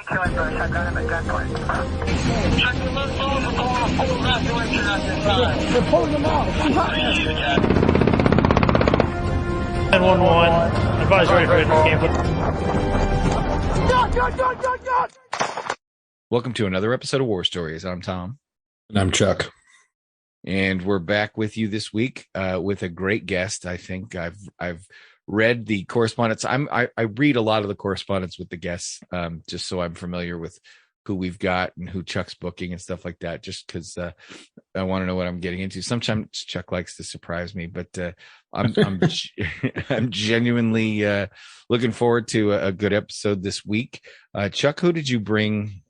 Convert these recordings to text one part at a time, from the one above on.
killing brush. I got him at gunpoint. They're pulling them off. 911. Advise ready for campus. Welcome to another episode of War Stories. I'm Tom. And I'm Chuck. And we're back with you this week with a great guest. I think I've read the correspondence. I read a lot of the correspondence with the guests, just so I'm familiar with who we've got and who Chuck's booking and stuff like that, just because I want to know what I'm getting into. Sometimes Chuck likes to surprise me, but I'm genuinely looking forward to a good episode this week. Chuck, who did you bring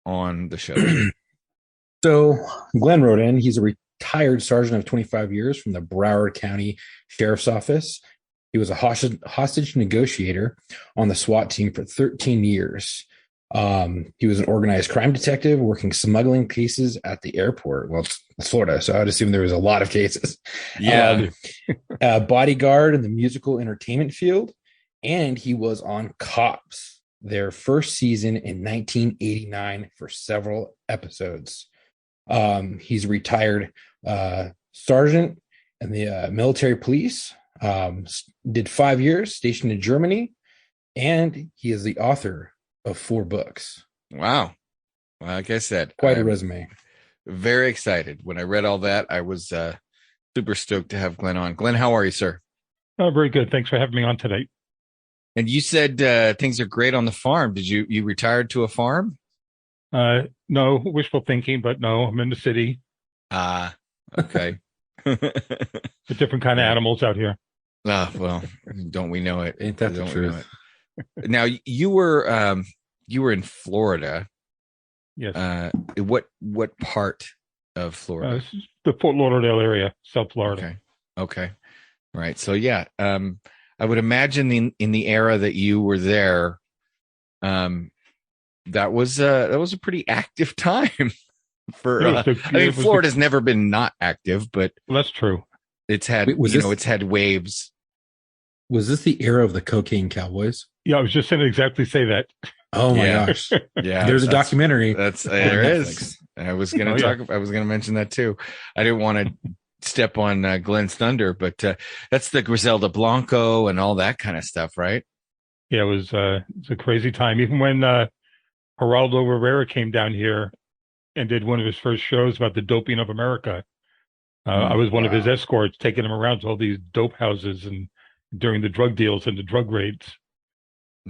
on the show? So Glenn wrote in. He's a retired sergeant of 25 years from the Broward County Sheriff's Office. He was a hostage negotiator on the SWAT team for 13 years. He was an organized crime detective working smuggling cases at the airport. Well, it's Florida, so I'd assume there was a lot of cases. Yeah. Bodyguard in the musical entertainment field. And he was on Cops, their first season in 1989 for several episodes. He's a retired sergeant in the military police, did 5 years stationed in Germany, and he is the author of 4 books. Wow. Well, like I said, quite a resume. Very excited. When I read all that, I was super stoked to have Glenn on. Glenn, how are you, sir? Oh, very good. Thanks for having me on today. And you said things are great on the farm. Did you retired to a farm? No, wishful thinking, but no, I'm in the city. Okay. A different kind of animals out here. Well, don't we know it? Ain't that the truth? Now you were in Florida. Yes. What part of Florida? The Fort Lauderdale area, South Florida. Okay. Right. So yeah, I would imagine in the era that you were there, that was a pretty active time for. Florida's never been not active, but that's true. It's had it's had waves. Was this the era of the Cocaine Cowboys? Yeah, I was just going to exactly say that. Oh my gosh! Yeah, there's a documentary. There is. I was going to I was going to mention that too. I didn't want to step on Glenn's thunder, but that's the Griselda Blanco and all that kind of stuff, right? Yeah, it was a crazy time. Even when Geraldo Rivera came down here and did one of his first shows about the doping of America. I was one of his escorts, taking him around to all these dope houses and during the drug deals and the drug raids.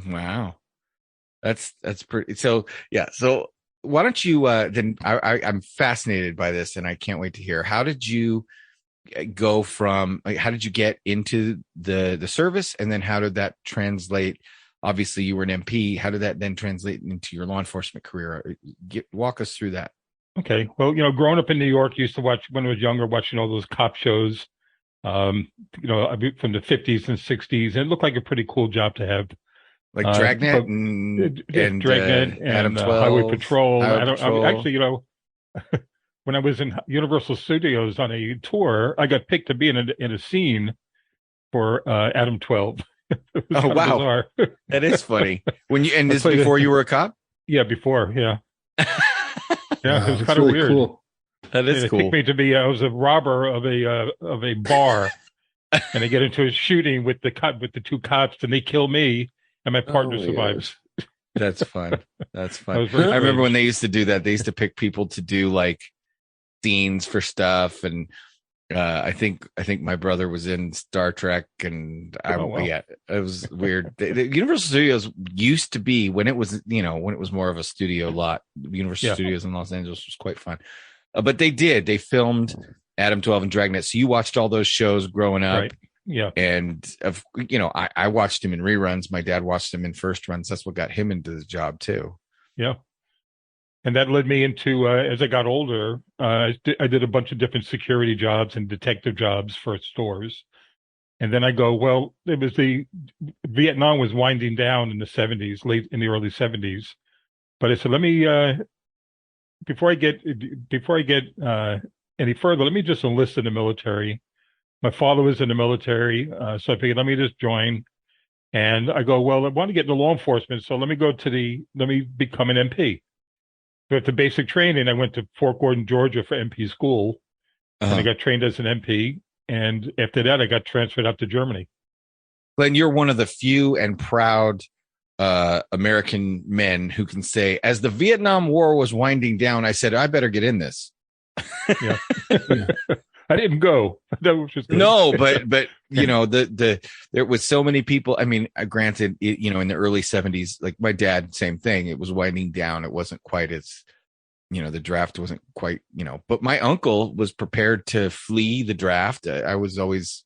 Wow. That's pretty. So, yeah. So why don't you, then I'm fascinated by this and I can't wait to hear. How did you go from, how did you get into the service? And then how did that translate? Obviously you were an MP. How did that then translate into your law enforcement career? Walk us through that. Okay. Well, growing up in New York, used to watch when I was younger, watching all those cop shows, from the 50s and 60s. And it looked like a pretty cool job to have. Like Dragnet and Dragnet and Adam 12, Highway Patrol. Actually, when I was in Universal Studios on a tour, I got picked to be in a scene for Adam 12. Oh, wow. That is funny. This before you were a cop? Yeah, before. Yeah. Yeah, wow, it was kind of really weird. Cool. That is cool. They picked me to be, I was a robber of a bar, and I get into a shooting with the 2 cops, and they kill me, and my partner survives. That's fun. That's fun. I remember when they used to do that. They used to pick people to do like scenes for stuff, and I think my brother was in Star Trek, and it was weird. The Universal Studios used to be when it was more of a studio lot. Universal Studios in Los Angeles was quite fun, but they filmed Adam 12 and Dragnet. So you watched all those shows growing up, right? Yeah, and I watched him in reruns. My dad watched him in first runs. That's what got him into the job too. Yeah. And that led me into, as I got older, I did a bunch of different security jobs and detective jobs for stores. And then Vietnam was winding down in the 70s, late in the early 70s. But I said, let me, before I get any further, let me just enlist in the military. My father was in the military, so I figured let me just join. And I go, well, I want to get into law enforcement, so let me become an MP. So at the basic training, I went to Fort Gordon, Georgia for MP school, and I got trained as an MP. And after that, I got transferred out to Germany. Glenn, you're one of the few and proud American men who can say, as the Vietnam War was winding down, I said, I better get in this. Yeah. I didn't go. That was just good. No, but you know, there was so many people. I mean, granted, you know, in the early 70s, like my dad, same thing. It was winding down. It wasn't quite as, you know, the draft wasn't quite, you know, but my uncle was prepared to flee the draft. I was always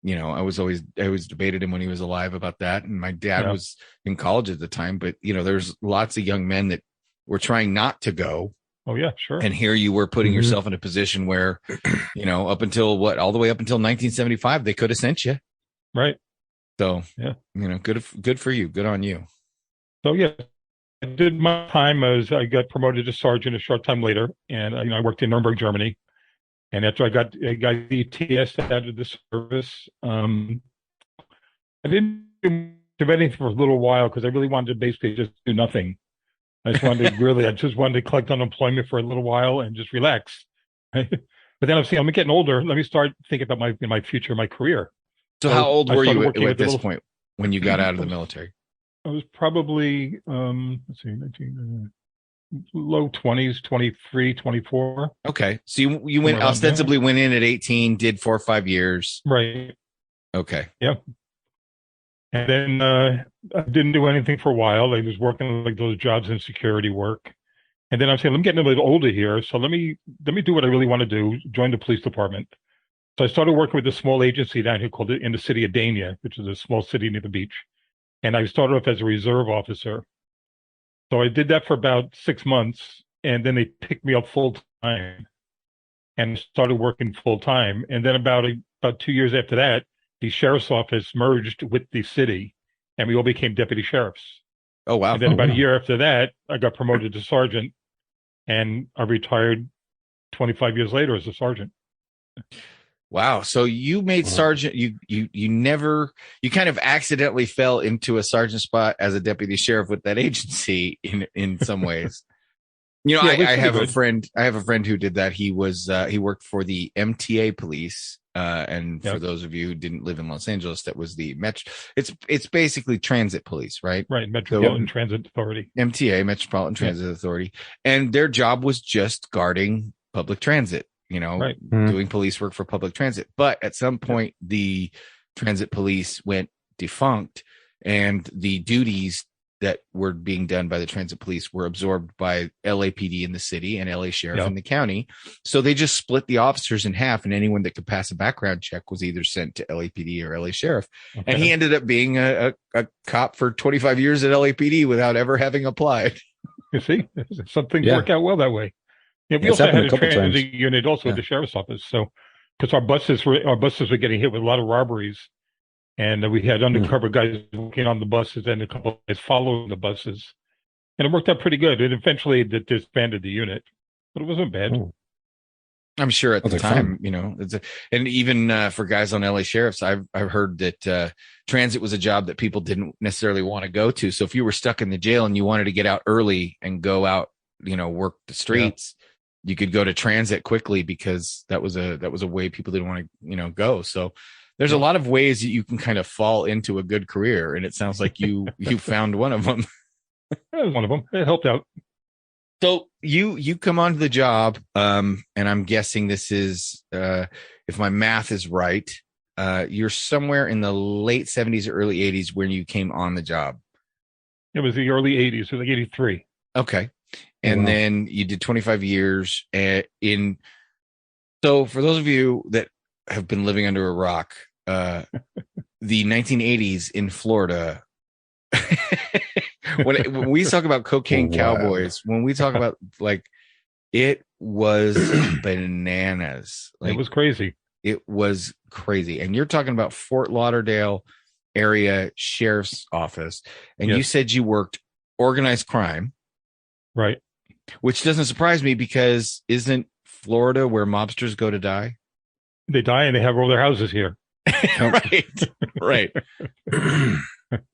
debated him when he was alive about that. And my dad was in college at the time, but you know, there's lots of young men that were trying not to go. Oh yeah, sure. And here you were putting yourself in a position where, you know, all the way up until 1975, they could have sent you. Right. So, yeah, you know, good for you. Good on you. So, yeah, I did my time as I got promoted to sergeant a short time later. And, you know, I worked in Nuremberg, Germany. And after I got the TS out of the service, I didn't do anything for a little while because I really wanted to basically just do nothing. I just wanted to collect unemployment for a little while and just relax. But then I'm getting older. Let me start thinking about my future, my career. So how old were you at this point when you got out of the military? I was probably, let's see, 19, low 20s, 23, 24. Okay. So you went ostensibly went in at 18, did 4 or 5 years. Right. Okay. Yeah. And then I didn't do anything for a while. I was working like those jobs in security work. And then I'm saying, I'm getting a little older here. So let me do what I really want to do, join the police department. So I started working with a small agency down here called in the city of Dania, which is a small city near the beach. And I started off as a reserve officer. So I did that for about 6 months. And then they picked me up full time and started working full time. And then about 2 years after that, the sheriff's office merged with the city and we all became deputy sheriffs. Oh, wow. And then about a year after that, I got promoted to sergeant and I retired 25 years later as a sergeant. Wow. So you made sergeant, you kind of accidentally fell into a sergeant spot as a deputy sheriff with that agency in some ways. You know, I have a friend who did that. He worked for the MTA police. And for those of you who didn't live in Los Angeles, that was the it's basically transit police, right? Right. Metropolitan Transit Authority. MTA, Metropolitan Transit Authority. And their job was just guarding public transit, you know, doing police work for public transit. But at some point, the transit police went defunct and the duties that were being done by the transit police were absorbed by LAPD in the city and LA Sheriff in the county. So they just split the officers in half, and anyone that could pass a background check was either sent to LAPD or LA Sheriff. Okay. And he ended up being a cop for 25 years at LAPD without ever having applied. You see, some things work out well that way. Yeah, we also had a transit unit also at the sheriff's office. So, because our buses were getting hit with a lot of robberies. And we had undercover guys working on the buses and a couple of guys following the buses. And it worked out pretty good. And eventually it disbanded the unit, but it wasn't bad. I'm sure at the time, you know, and even for guys on LA Sheriffs, I've heard that transit was a job that people didn't necessarily want to go to. So if you were stuck in the jail and you wanted to get out early and go out, you know, work the streets, you could go to transit quickly because that was a way people didn't want to, you know, go. So there's a lot of ways that you can kind of fall into a good career. And it sounds like you found one of them. One of them. It helped out. So you come onto the job, and I'm guessing this is, if my math is right, you're somewhere in the late 70s or early 80s when you came on the job. It was the early 80s, so like 83. Okay. And then you did 25 years so for those of you that have been living under a rock, the 1980s in Florida, when we talk about Cocaine Cowboys, when we talk about like, it was bananas. Like, it was crazy. It was crazy. And you're talking about Fort Lauderdale area sheriff's office. And you said you worked organized crime. Right. Which doesn't surprise me because isn't Florida where mobsters go to die? They die and they have all their houses here. Right.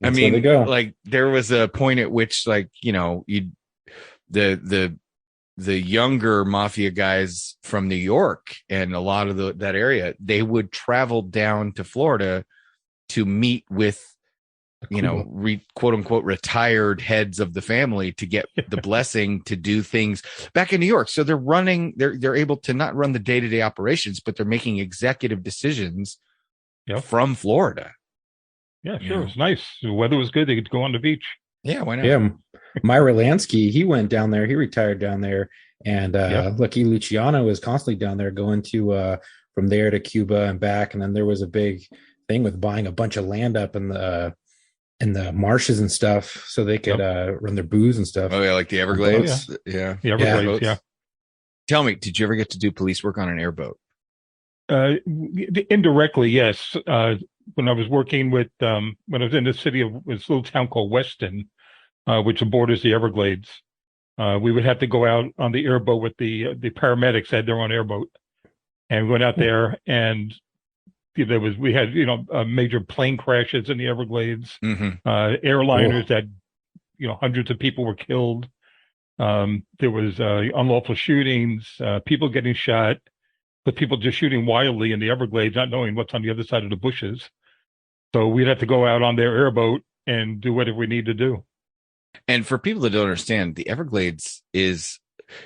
That's where they go. like there was a point at which, like, you know, the younger mafia guys from New York and a lot of that area, they would travel down to Florida to meet with, you know, quote unquote retired heads of the family to get the blessing to do things back in New York. So they're able to not run the day-to-day operations, but they're making executive decisions from Florida. Yeah, sure. It's nice. The weather was good. They could go on the beach. Yeah, why not? Yeah, Myra Lansky, he went down there. He retired down there, and Lucky Luciano was constantly down there, going to from there to Cuba and back. And then there was a big thing with buying a bunch of land up in the marshes and stuff, so they could run their booze and stuff. Oh yeah, like the Everglades. Yeah, the Everglades. Yeah. Tell me, did you ever get to do police work on an airboat? Indirectly, yes. When I was working with, when I was in the city of this little town called Weston, which borders the Everglades, we would have to go out on the airboat with the paramedics had their own airboat, and we went out there, and we had major plane crashes in the Everglades, airliners that hundreds of people were killed. There was unlawful shootings, people getting shot, but people just shooting wildly in the Everglades, not knowing what's on the other side of the bushes. So we'd have to go out on their airboat and do whatever we need to do. And for people that don't understand, the Everglades is,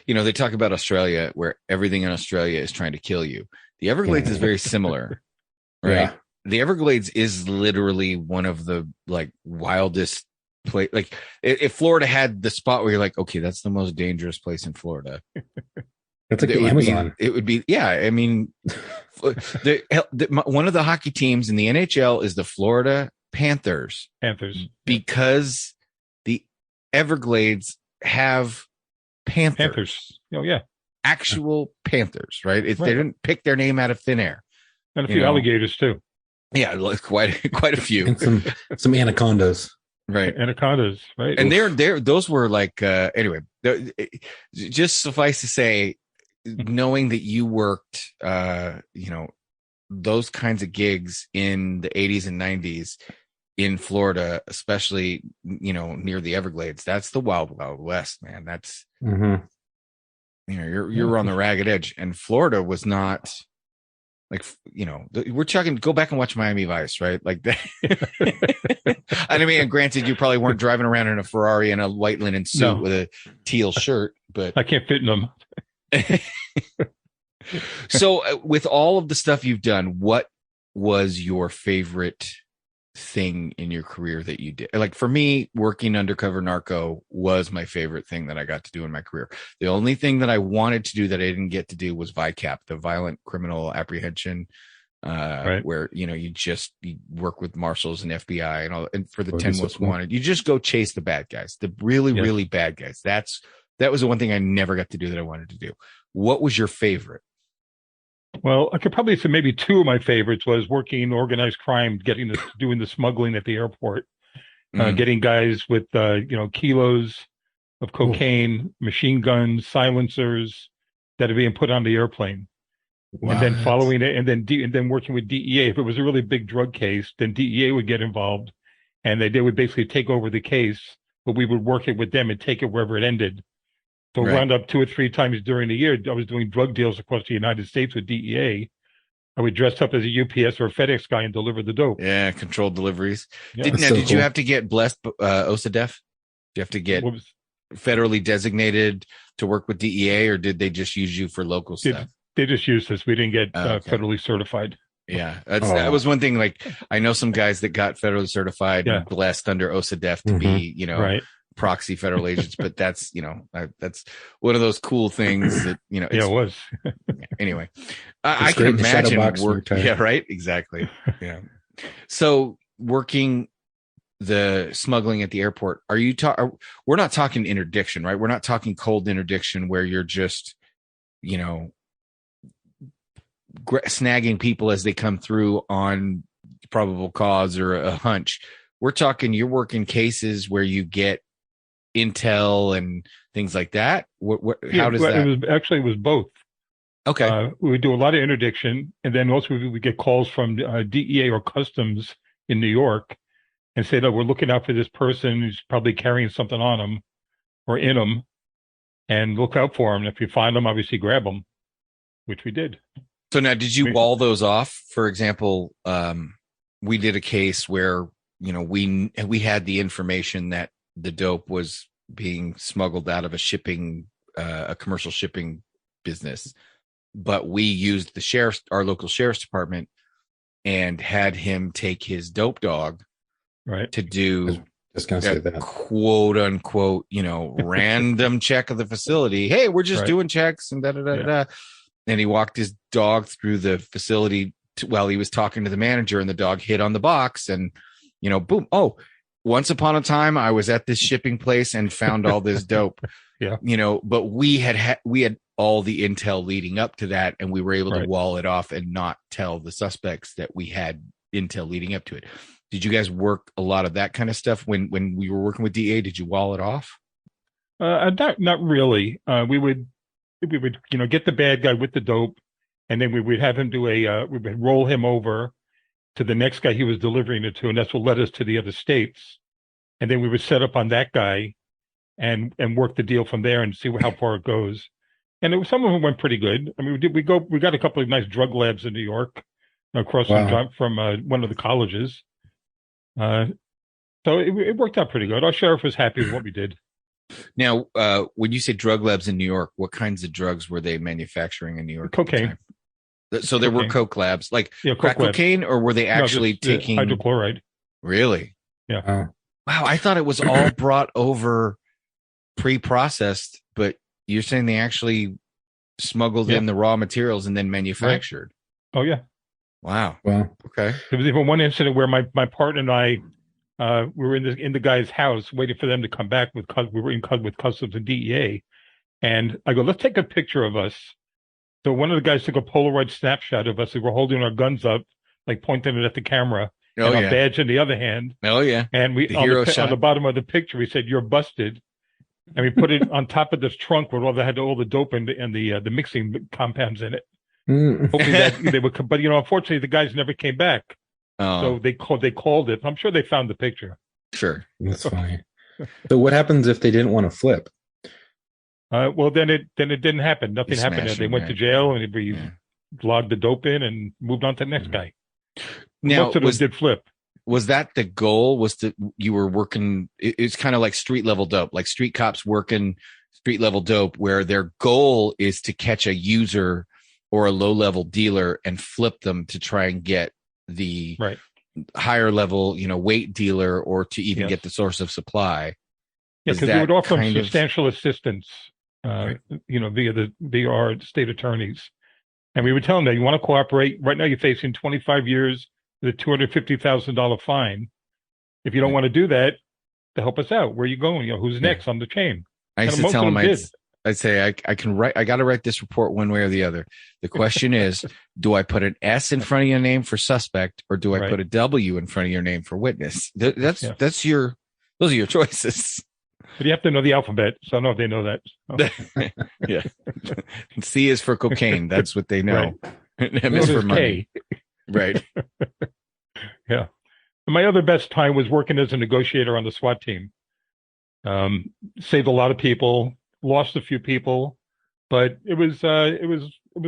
they talk about Australia, where everything in Australia is trying to kill you. The Everglades is very similar, right? Yeah. The Everglades is literally one of the wildest place. Like if Florida had the spot where you're like, okay, that's the most dangerous place in Florida. It's like the Amazon. It would be, yeah. I mean, one of the hockey teams in the NHL is the Florida Panthers. Because the Everglades have panthers. Oh yeah, actual panthers, right? They didn't pick their name out of thin air. And a few alligators too. Yeah, quite a few. And some anacondas. Right. Anacondas, right. And those were anyway, just suffice to say, knowing that you worked, those kinds of gigs in the 80s and 90s in Florida, especially, near the Everglades, that's the wild, wild west, man. That's, you're on the ragged edge, and Florida was not we're talking, go back and watch Miami Vice, right? Like that. I mean, granted, you probably weren't driving around in a Ferrari and a white linen suit with a teal shirt, but I can't fit in them. So with all of the stuff you've done, what was your favorite thing in your career that you did? Like for me, working undercover narco was my favorite thing that I got to do in my career. The only thing that I wanted to do that I didn't get to do was VICAP, the violent criminal apprehension, where you work with marshals and FBI and all, and for the 10 most wanted, you just go chase the bad guys, the really bad guys. That was the one thing I never got to do that I wanted to do. What was your favorite? Well, I could probably say maybe two of my favorites was working organized crime, doing the smuggling at the airport, getting guys with, kilos of cocaine, machine guns, silencers that are being put on the airplane. Wow. And then following it, and then working with DEA. If it was a really big drug case, then DEA would get involved, and they would basically take over the case, but we would work it with them and take it wherever it ended. So wound up 2 or 3 times during the year. I was doing drug deals across the United States with DEA. I would dress up as a UPS or a FedEx guy and deliver the dope. Yeah, controlled deliveries. Yeah. Did you have to get blessed OSADEF? Do you have to get federally designated to work with DEA, or did they just use you for local stuff? They just used us. We didn't get federally certified. Yeah, that was one thing. Like I know some guys that got federally certified and blessed under OSADEF to be, proxy federal agents, but that's that's one of those cool things that it was. Anyway, I can imagine work. Yeah, right. Exactly. Yeah. So working the smuggling at the airport, we're not talking interdiction, right? We're not talking cold interdiction where you're just snagging people as they come through on probable cause or a hunch. We're talking you're working cases where you get intel and things like that. How does that? It was both. Okay. We would do a lot of interdiction, and then also we would get calls from DEA or customs in New York, and say that we're looking out for this person who's probably carrying something on him or in him, and look out for him. If you find them, obviously grab them, which we did. So now, did you wall those off? For example, we did a case where, we had the information that the dope was being smuggled out of a commercial shipping business, but we used our local sheriff's department, and had him take his dope dog, right, to do just gonna say that, quote unquote, random check of the facility. Hey, we're just doing checks and da. And he walked his dog through the facility while he was talking to the manager, and the dog hit on the box, and boom. Oh, once upon a time, I was at this shipping place and found all this dope. Yeah. But we had all the intel leading up to that, and we were able to wall it off and not tell the suspects that we had intel leading up to it. Did you guys work a lot of that kind of stuff when we were working with DA? Did you wall it off? Not really. We would get the bad guy with the dope, and then we would have him do we would roll him over to the next guy he was delivering it to, and that's what led us to the other states. And then we would set up on that guy and work the deal from there and see how far it goes. And some of them went pretty good. I mean, we got a couple of nice drug labs in New York, across from one of the colleges. So it worked out pretty good. Our sheriff was happy with what we did. Now, when you say drug labs in New York, what kinds of drugs were they manufacturing in New York? Cocaine. So there were coke labs, like crack labs. Cocaine, or were they actually taking hydrochloride? Really? Yeah. Wow, I thought it was all brought over pre-processed, but you're saying they actually smuggled in the raw materials and then manufactured. Right. Oh yeah. Wow. Okay. There was even one incident where my partner and I we were in the guy's house waiting for them to come back we were in with customs and DEA, and I go, let's take a picture of us. So one of the guys took a Polaroid snapshot of us. We were holding our guns up, like pointing it at the camera, and our badge in the other hand. Oh yeah. And we on the bottom of the picture we said, "You're busted," and we put it on top of this trunk with all the dope and the mixing compounds in it. Hoping that they would, but unfortunately, the guys never came back. So they called it. I'm sure they found the picture. Sure, that's funny. So what happens if they didn't want to flip? Well, then it didn't happen. Nothing happened. They went to jail, and we logged the dope in and moved on to the next guy. Now, most of them did flip. Was that the goal? Was that you were working? It's kind of like street level dope, like street cops working street level dope, where their goal is to catch a user or a low level dealer and flip them to try and get the higher level, weight dealer, or to even get the source of supply. Yeah, because we would offer them substantial assistance, via our state attorneys. And we would tell them that you want to cooperate. Right now, you're facing 25 years with a $250,000 fine. If you don't want to do that, to help us out, where are you going? Who's next on the chain? I used to tell them, I'd say, I got to write this report one way or the other. The question is, do I put an S in front of your name for suspect, or do I put a W in front of your name for witness? Those are your choices. But you have to know the alphabet. So I don't know if they know that. Yeah. C is for cocaine. That's what they know. Right. M is for money. Right. Yeah. And my other best time was working as a negotiator on the SWAT team. Saved a lot of people, lost a few people, but it was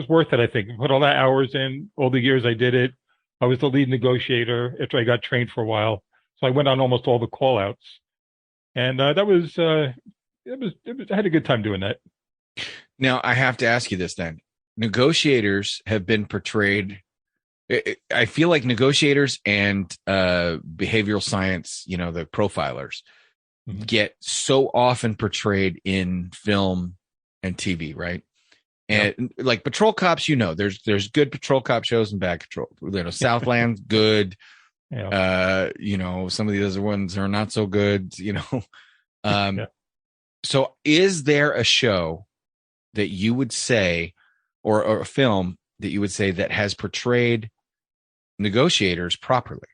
worth it. I think put all that hours in, all the years I did it. I was the lead negotiator after I got trained for a while, so I went on almost all the call outs, and that was I had a good time doing that. Now I have to ask you this then: negotiators have been portrayed. I feel like negotiators and behavioral science, the profilers, get so often portrayed in film and TV, right? And like patrol cops, there's good patrol cop shows and bad patrol. Southland's good. Some of the other ones are not so good. So, is there a show that you would say, or a film that you would say that has portrayed negotiators properly?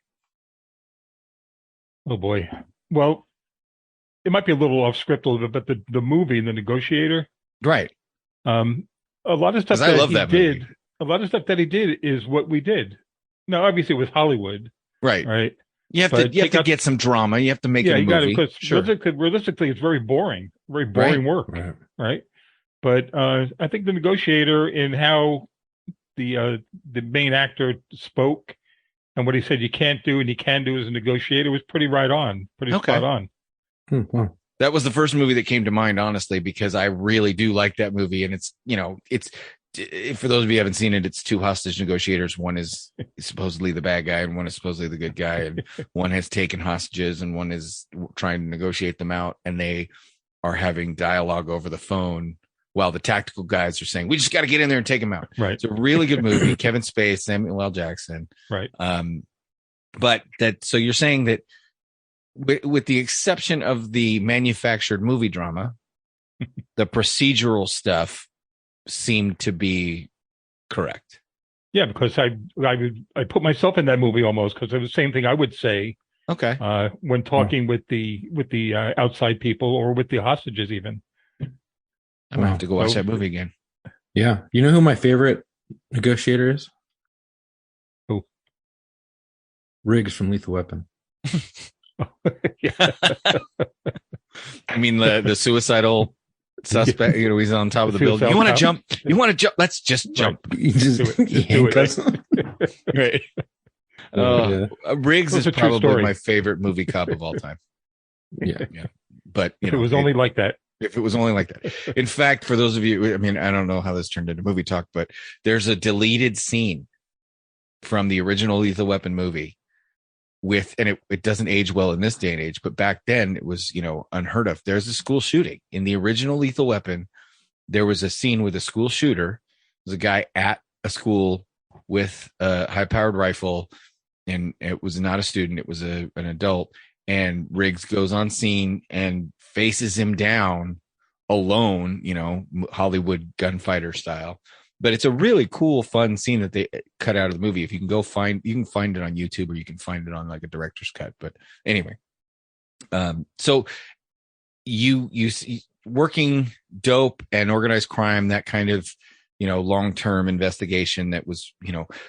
Oh boy. Well, it might be a little off script a little bit, but the movie, The Negotiator, right? A lot of stuff I love that movie. A lot of stuff that he did is what we did. Now, obviously, it was Hollywood, right? You have to get some drama. You have to make it a you got to, movie. because Sure. realistically, it's very boring work, right? But I think the negotiator, in how the main actor spoke and what he said you can't do and he can do as a negotiator, was pretty right on, pretty spot on. Wow. That was the first movie that came to mind, honestly, because I really do like that movie. And it's for those of you who haven't seen it, it's two hostage negotiators. One is supposedly the bad guy and one is supposedly the good guy. And one has taken hostages and one is trying to negotiate them out. And they are having dialogue over the phone while the tactical guys are saying, we just got to get in there and take them out. Right. It's a really good movie. Kevin Spacey, Samuel L. Jackson. Right. So you're saying that with the exception of the manufactured movie drama, the procedural stuff seemed to be correct. Yeah, because I put myself in that movie almost, because it was the same thing I would say. Okay. When talking with the outside people or with the hostages, even. I'm gonna have to go watch that movie again. Yeah, you know who my favorite negotiator is? Who? Riggs from Lethal Weapon. Yeah. I mean the suicidal suspect. He's on top of the building. You want to jump? You want to jump? Let's just jump. You just do it. Right. Riggs is probably my favorite movie cop of all time. Yeah. But it was only like that. If it was only like that. In fact, for those of you, I mean, I don't know how this turned into movie talk, but there's a deleted scene from the original Lethal Weapon movie and it doesn't age well in this day and age, but back then it was, unheard of. There's a school shooting in the original Lethal Weapon. There was a scene with a school shooter. There's a guy at a school with a high powered rifle, and it was not a student. It was an adult. And Riggs goes on scene and faces him down alone, Hollywood gunfighter style. But it's a really cool, fun scene that they cut out of the movie. If you can you can find it on YouTube, or you can find it on like a director's cut. But anyway, so you working dope and organized crime, that kind of, long-term investigation, that was,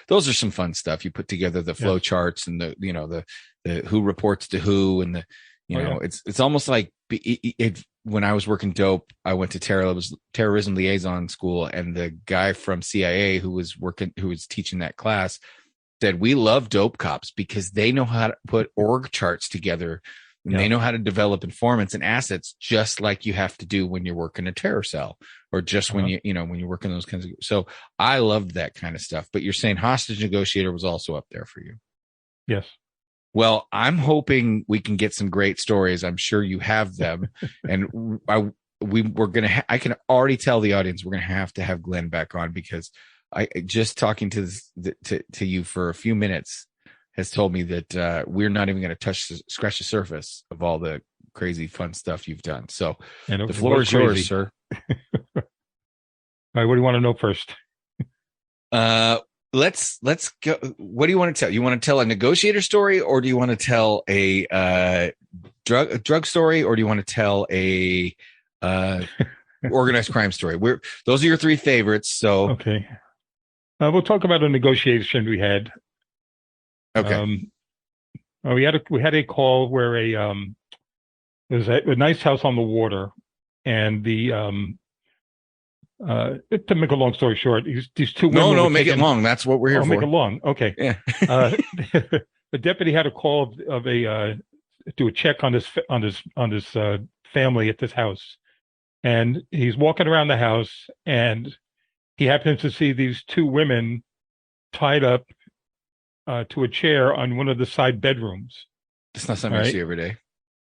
those are some fun stuff. You put together the flow charts and the who reports to who, and it's almost like when I was working dope, I went to terrorism liaison school, and the guy from CIA who was teaching that class said, we love dope cops because they know how to put org charts together. And they know how to develop informants and assets, just like you have to do when you're working a terror cell, or just when when you're working those kinds of. So I loved that kind of stuff. But you're saying hostage negotiator was also up there for you. Yes. Well, I'm hoping we can get some great stories. I'm sure you have them, and I can already tell the audience we're going to have Glenn back on, because I just talking to you for a few minutes has told me that we're not even going to scratch the surface of all the crazy fun stuff you've done. So the floor is yours, sir. All right, what do you want to know first? Let's go. What do you want to tell? You want to tell a negotiator story, or do you want to tell a drug story, or do you want to tell a organized crime story? Those are your three favorites. So okay, we'll talk about a negotiation we had. Okay. We had a call where it was a nice house on the water, and to make a long story short, these two women. No, make it long. That's what we're here for. Make it long. Okay. Yeah. The deputy had a call of do a check on his family at this house, and he's walking around the house, and he happens to see these two women tied up to a chair on one of the side bedrooms. It's not something you see every day.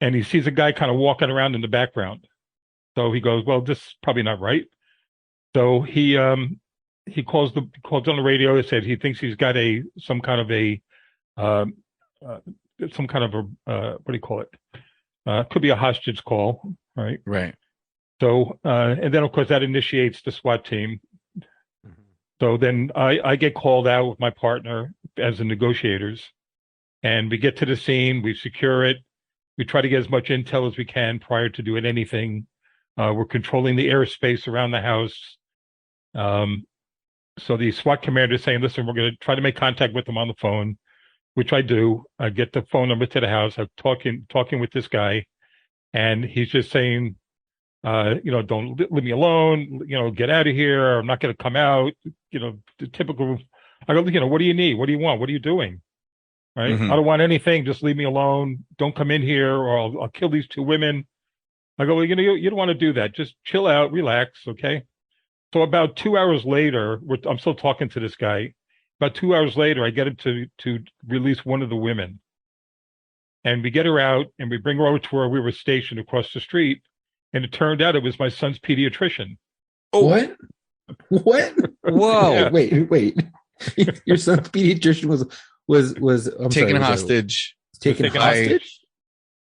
And he sees a guy kind of walking around in the background. So he goes, well, this is probably not right. So he calls on the radio and said he thinks he's got some kind of a what do you call it? Could be a hostage call, right? Right. So and then of course that initiates the SWAT team. So then I get called out with my partner as the negotiators, and we get to the scene, we secure it, we try to get as much intel as we can prior to doing anything. We're controlling the airspace around the house. So the SWAT commander is saying, listen, we're going to try to make contact with them on the phone. which I do. I get the phone number to the house. I'm talking with this guy, and he's just saying, don't leave me alone. Get out of here. I'm not going to come out. The typical. I go, what do you need? What do you want? What are you doing? Right? Mhm. I don't want anything. Just leave me alone. Don't come in here, or I'll kill these two women. I go, well, you don't want to do that. Just chill out, relax, okay? So about 2 hours later, I'm still talking to this guy. About 2 hours later, I get him to release one of the women, and we get her out, and we bring her over to where we were stationed across the street. And it turned out it was my son's pediatrician. Oh. What? Whoa! Yeah. Wait. Your son's pediatrician was Taken hostage. Taken hostage.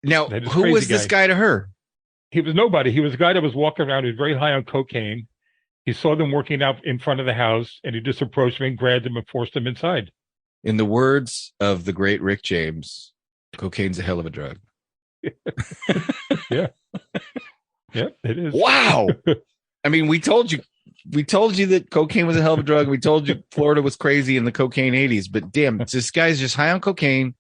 Now, who was this guy to her? He was nobody. He was a guy that was walking around. He was very high on cocaine. He saw them working out in front of the house, and he just approached me and grabbed them and forced them inside. In the words of the great Rick James, cocaine's a hell of a drug. Yeah. Yeah, it is. Wow. I mean, we told you that cocaine was a hell of a drug. We told you Florida was crazy in the cocaine 80s, but damn, this guy's just high on cocaine,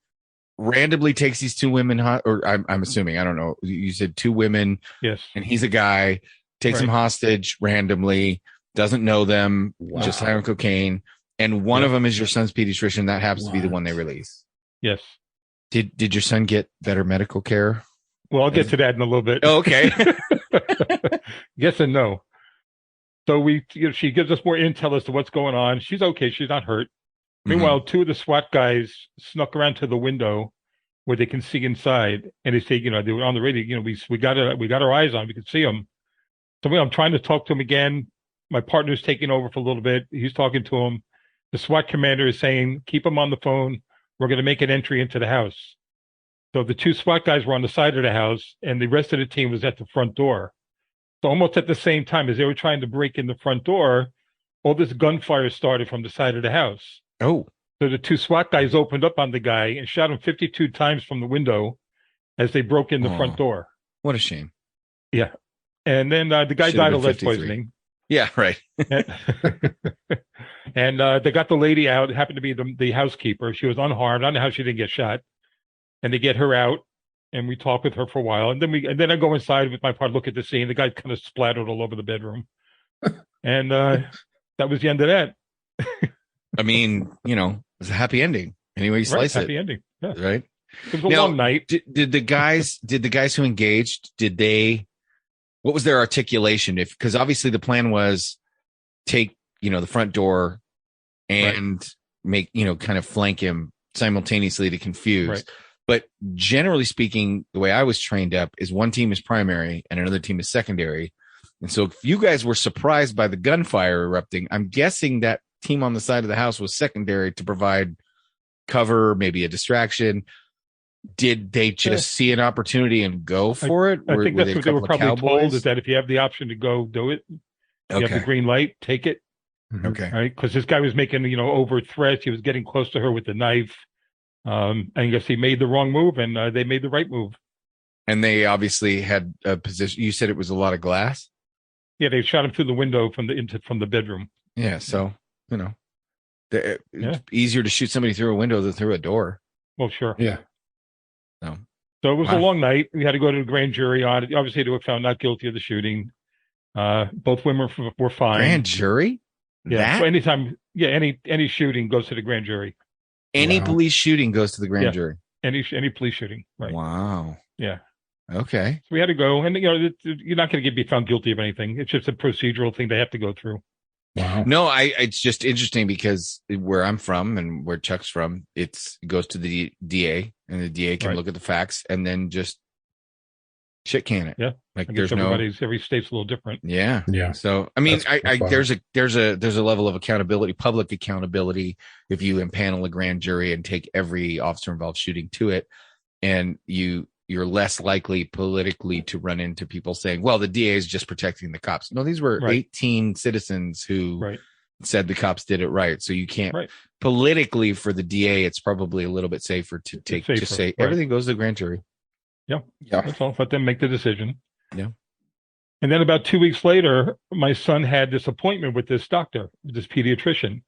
randomly takes these two women, or I'm assuming, I don't know. You said two women. Yes. And he's a guy, takes them hostage randomly, doesn't know them, just high on cocaine. And one of them is your son's pediatrician. That happens to be the one they release. Yes. Did your son get better medical care? Well, I'll get to that in a little bit. Oh, okay. Yes and no. So she gives us more intel as to what's going on. She's okay. She's not hurt. Meanwhile, two of the SWAT guys snuck around to the window where they can see inside, and they say, they were on the radio. We got our eyes on. We could see them. So I'm trying to talk to him again. My partner's taking over for a little bit. He's talking to him. The SWAT commander is saying, "Keep him on the phone. We're going to make an entry into the house." So the two SWAT guys were on the side of the house, and the rest of the team was at the front door. So almost at the same time as they were trying to break in the front door, all this gunfire started from the side of the house. Oh. So the two SWAT guys opened up on the guy and shot him 52 times from the window as they broke in the front door. What a shame. Yeah. And then the guy died of lead poisoning. Yeah, right. And they got the lady out. It happened to be the housekeeper. She was unharmed. I don't know how she didn't get shot. And they get her out, and we talk with her for a while. And then I go inside with my partner, look at the scene. The guy kind of splattered all over the bedroom. And that was the end of that. I mean, it was a happy ending. Anyway, you slice it. Happy ending. Yeah. Right. It was a long night. Did the guys who engaged, what was their articulation? Because obviously the plan was take, the front door and make, kind of flank him simultaneously to confuse. Right. But generally speaking, the way I was trained up is one team is primary and another team is secondary. And so if you guys were surprised by the gunfire erupting, I'm guessing that team on the side of the house was secondary to provide cover, maybe a distraction. Did they just see an opportunity and go for it? I think that's what they were probably told, is that if you have the option to go do it, you have the green light, take it. Okay. Right. Because this guy was making, overt threats. He was getting close to her with the knife. I guess he made the wrong move, and they made the right move. And they obviously had a position. You said it was a lot of glass. Yeah, they shot him through the window from the bedroom. Yeah, so it's easier to shoot somebody through a window than through a door. Well, sure. Yeah. No. So it was a long night. We had to go to the grand jury on it. Obviously, they were found not guilty of the shooting. Both women were fine. Grand jury? Yeah. So anytime, any shooting goes to the grand jury. Any police shooting goes to the grand jury. Any police shooting. Right. Wow. Yeah. Okay. So we had to go, and you're not going to be found guilty of anything. It's just a procedural thing they have to go through. Wow. No, it's just interesting because where I'm from and where Chuck's from, it goes to the DA, and the DA can look at the facts and then just shit can it. Yeah. Like there's every state's a little different. Yeah. Yeah. So I mean, there's a level of accountability, public accountability, if you impanel a grand jury and take every officer involved shooting to it, and you're less likely politically to run into people saying, well, the DA is just protecting the cops. No, these were 18 citizens who said the cops did it right. So you can't politically, for the DA, it's probably a little bit safer to just say everything goes to the grand jury. Yeah. That's all. Let them make the decision. Yeah. And then about 2 weeks later, my son had this appointment with this doctor, this pediatrician.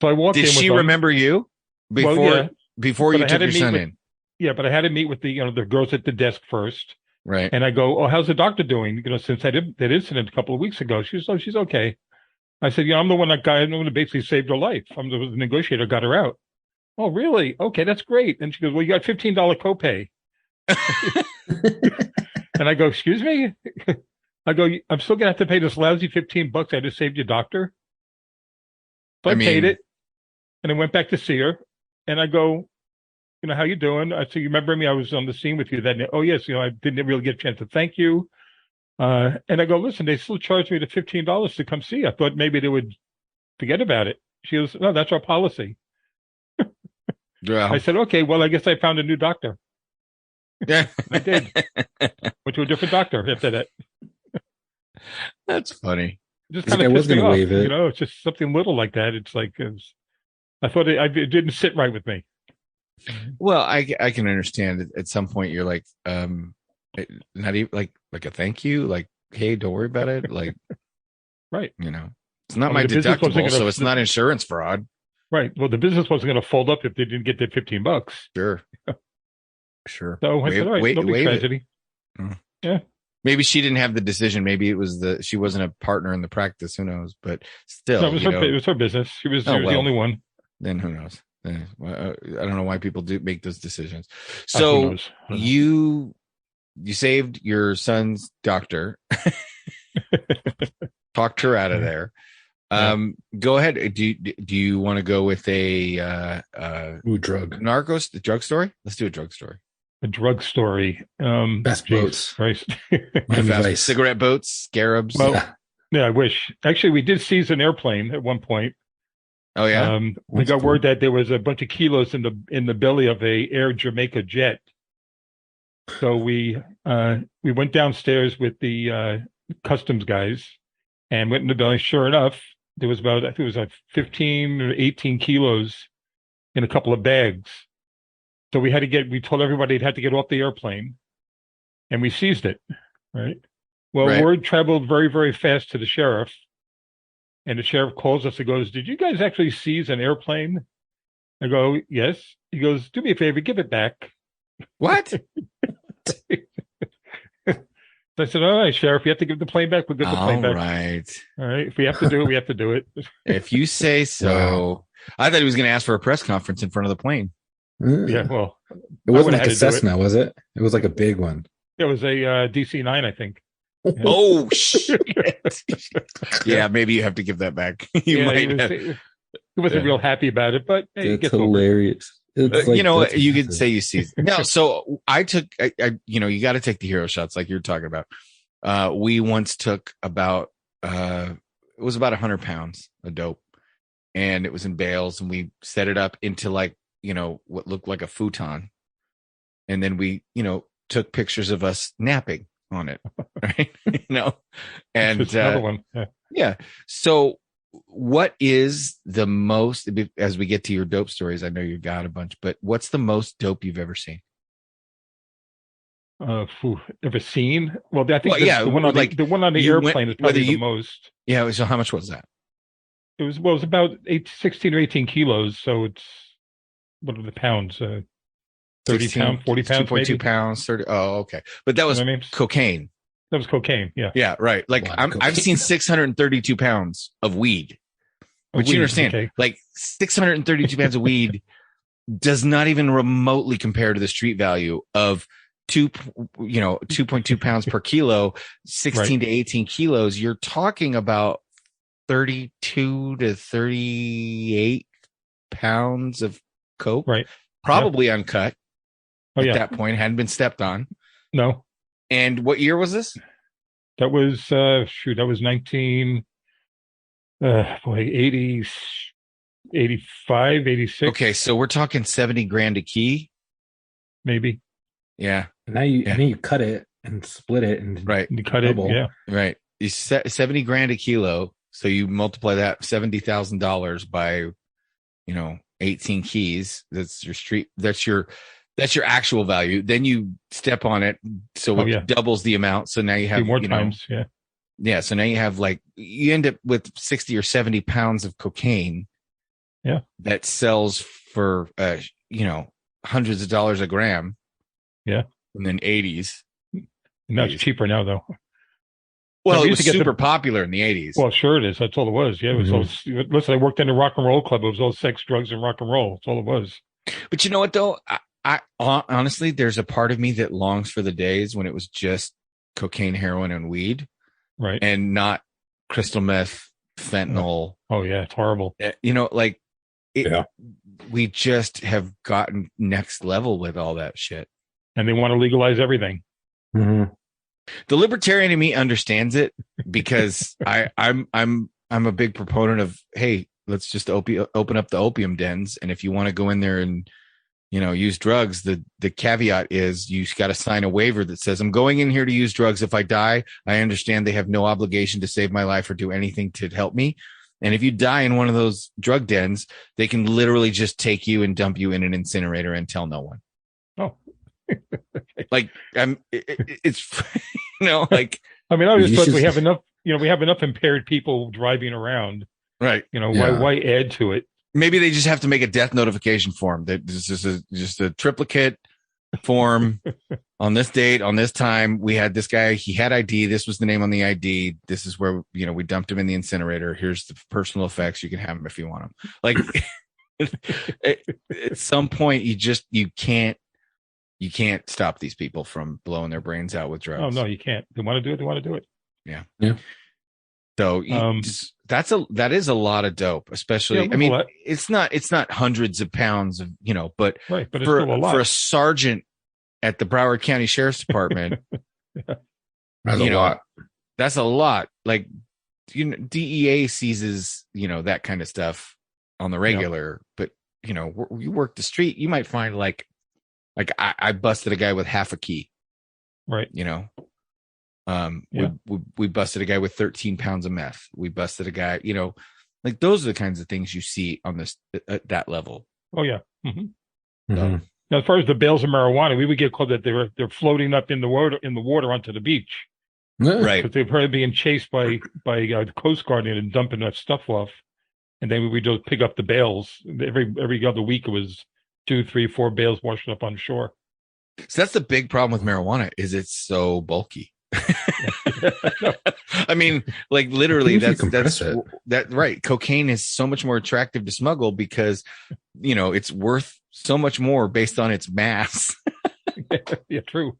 So I walked in. Did she remember you before Well, yeah, before you but I had took to your son meet with- in? yeah, but I had to meet with the girls at the desk first. Right. And I go, "Oh, how's the doctor doing? Since that incident a couple of weeks ago." She's okay. I said, I'm the one that basically saved her life. I'm the negotiator, got her out. Oh, really? Okay, that's great. And she goes, "Well, you got $15 copay." And I go, "Excuse me?" I go, "I'm still gonna have to pay this lousy $15 I just saved your doctor." So I paid it, and I went back to see her, and I go, "How you doing?" I said, "You remember me? I was on the scene with you that night." "Oh, yes. I didn't really get a chance to thank you." And I go, "Listen, they still charged me the $15 to come see. I thought maybe they would forget about it." She goes, "No, that's our policy." Yeah. I said, "Okay, well, I guess I found a new doctor." Yeah. I did. Went to a different doctor after that. That's funny. Just It's kind like of I was pissed me gonna off. waive it. It's just something little like that. It's like I thought it didn't sit right with me. Well, I can understand at some point you're like, not even like a thank you, like, hey, don't worry about it. Like, Right. it's not I mean, my the business wasn't deductible, gonna- so it's not insurance fraud. Right. Well, the business wasn't going to fold up if they didn't get their $15. Sure. Sure. So I said, "All right, no big waive it. tragedy." Maybe she didn't have the decision. Maybe it was she wasn't a partner in the practice. Who knows? But still, No, it was her business. She was the well. only one. Then who knows? I don't know why people do make those decisions. Who So knows? you saved your son's doctor, talked her out of there. Go ahead. Do you want to go with a drug story? Let's do a drug story. A drug story. Best boats. Christ. Miami Vice. Cigarette boats, scarabs. Well, yeah, I wish. Actually, we did seize an airplane at one point. Oh yeah. We That's got cool. word that there was a bunch of kilos in the belly of a Air Jamaica jet. So we went downstairs with the customs guys and went in the belly. Sure enough, there was I think it was like 15 or 18 kilos in a couple of bags. So we told everybody they'd had to get off the airplane, and we seized it. Right. Well, Right. word traveled very, very fast to the sheriff. And the sheriff calls us and goes, "Did you guys actually seize an airplane?" I go, "Yes." He goes, "Do me a favor, give it back." What? I said, "All right, Sheriff, you have to give the plane back. We'll give the plane All back." right. All right. If we have to do it, we have to do it. If you say so. Wow. I thought he was going to ask for a press conference in front of the plane. Yeah. Well, It wasn't I like a would've had to do it. Cessna, was it? It was like a big one. it was a DC-9, I think. Oh, shit. Yeah, maybe you have to give that back. You Yeah, might he have. wasn't Yeah. real happy about it, but hey, it It's gets over it. hilarious. It's like, You know, that's you could impressive. say you see. No, so I you got to take the hero shots like you're talking about. We once took about, it was about 100 pounds of dope, and it was in bales, and we set it up into like, what looked like a futon. And then we, took pictures of us napping on it. Right. And Just another one. Yeah. yeah. So what is the most, as we get to your dope stories, I know you got a bunch, but what's the most dope you've ever seen? Ever seen? Well, I think Well, yeah, the one on like, the one on the you airplane went- is probably whether the you- most. Yeah. So how much was that? It was about 16 or 18 kilos. So it's, what are the pounds? 30 pounds, 40 pounds, 2.2 maybe. pounds, 30. Oh, okay. But that You was know what I mean? cocaine. That was cocaine. Yeah. Yeah. Right. Like Wow, I've cocaine. seen 632 pounds of weed, which you Weed, understand, okay. like 632 pounds of weed does not even remotely compare to the street value of 2.2 pounds per kilo, 16 to 18 kilos. You're talking about 32 to 38 pounds of coke, Right. probably uncut Oh, at yeah. that point, hadn't been stepped on. No, And what year was this? that was, that was 80, 85, 86. Okay, so we're talking 70 grand a key. Maybe. Yeah, And now you Yeah. and then you cut it and split it and right, You cut Double. it. Yeah. right. You 70 grand a kilo. So you multiply that $70,000 by, 18 keys. That's your street. That's your actual value. Then you step on it. So Oh, it yeah. doubles the amount. So now you A have few more you know, times. Yeah. Yeah. So now you have you end up with 60 or 70 pounds of cocaine Yeah. that sells for hundreds of dollars a gram. Yeah. In the 80s. No, it's cheaper now though. Well, it was super popular in the 80s. Well, sure it is. That's all it was. Yeah, it was all. Listen, I worked in the rock and roll club. It was all sex, drugs, and rock and roll. That's all it was. But you know what, though? I honestly, there's a part of me that longs for the days when it was just cocaine, heroin, and weed, right? And not crystal meth, fentanyl. Oh yeah, it's horrible. We just have gotten next level with all that shit, and they want to legalize everything. Mm-hmm. The libertarian in me understands it because I'm a big proponent of, hey, let's just open up the opium dens, and if you want to go in there and use drugs, the caveat is you got to sign a waiver that says I'm going in here to use drugs. If I die, I understand they have no obligation to save my life or do anything to help me. And if you die in one of those drug dens, they can literally just take you and dump you in an incinerator and tell no one. Oh. Like it's like I mean, I just thought we have enough. We have enough impaired people driving around, right? Why add to it? Maybe they just have to make a death notification form that this is just a triplicate form. On this date, on this time, we had this guy. He had ID. This was the name on the ID. This is where we dumped him in the incinerator. Here's the personal effects. You can have them if you want them. Like at some point, you can't stop these people from blowing their brains out with drugs. Oh no, you can't. They want to do it. They want to do it. Yeah. Yeah. So that is a lot of dope, especially. I mean, it's not hundreds of pounds of but right, but for it's still a lot. For a sergeant at the Broward County Sheriff's Department, that's a lot. That's a lot. Like DEA seizes that kind of stuff on the regular, but you work the street, you might find like I busted a guy with half a key. Right. We busted a guy with 13 pounds of meth. We busted a guy, like those are the kinds of things you see on this at that level. Oh yeah. Mm-hmm. So, now, as far as the bales of marijuana, we would get called that they're floating up in the water onto the beach. Right. Because they're probably being chased by the Coast Guard and dumping that stuff off. And then we just pick up the bales. Every other week it was 2, 3, 4 bales washing up on shore. So that's the big problem with marijuana is it's so bulky. I mean, like literally that's right. Cocaine is so much more attractive to smuggle because, it's worth so much more based on its mass. Yeah, true.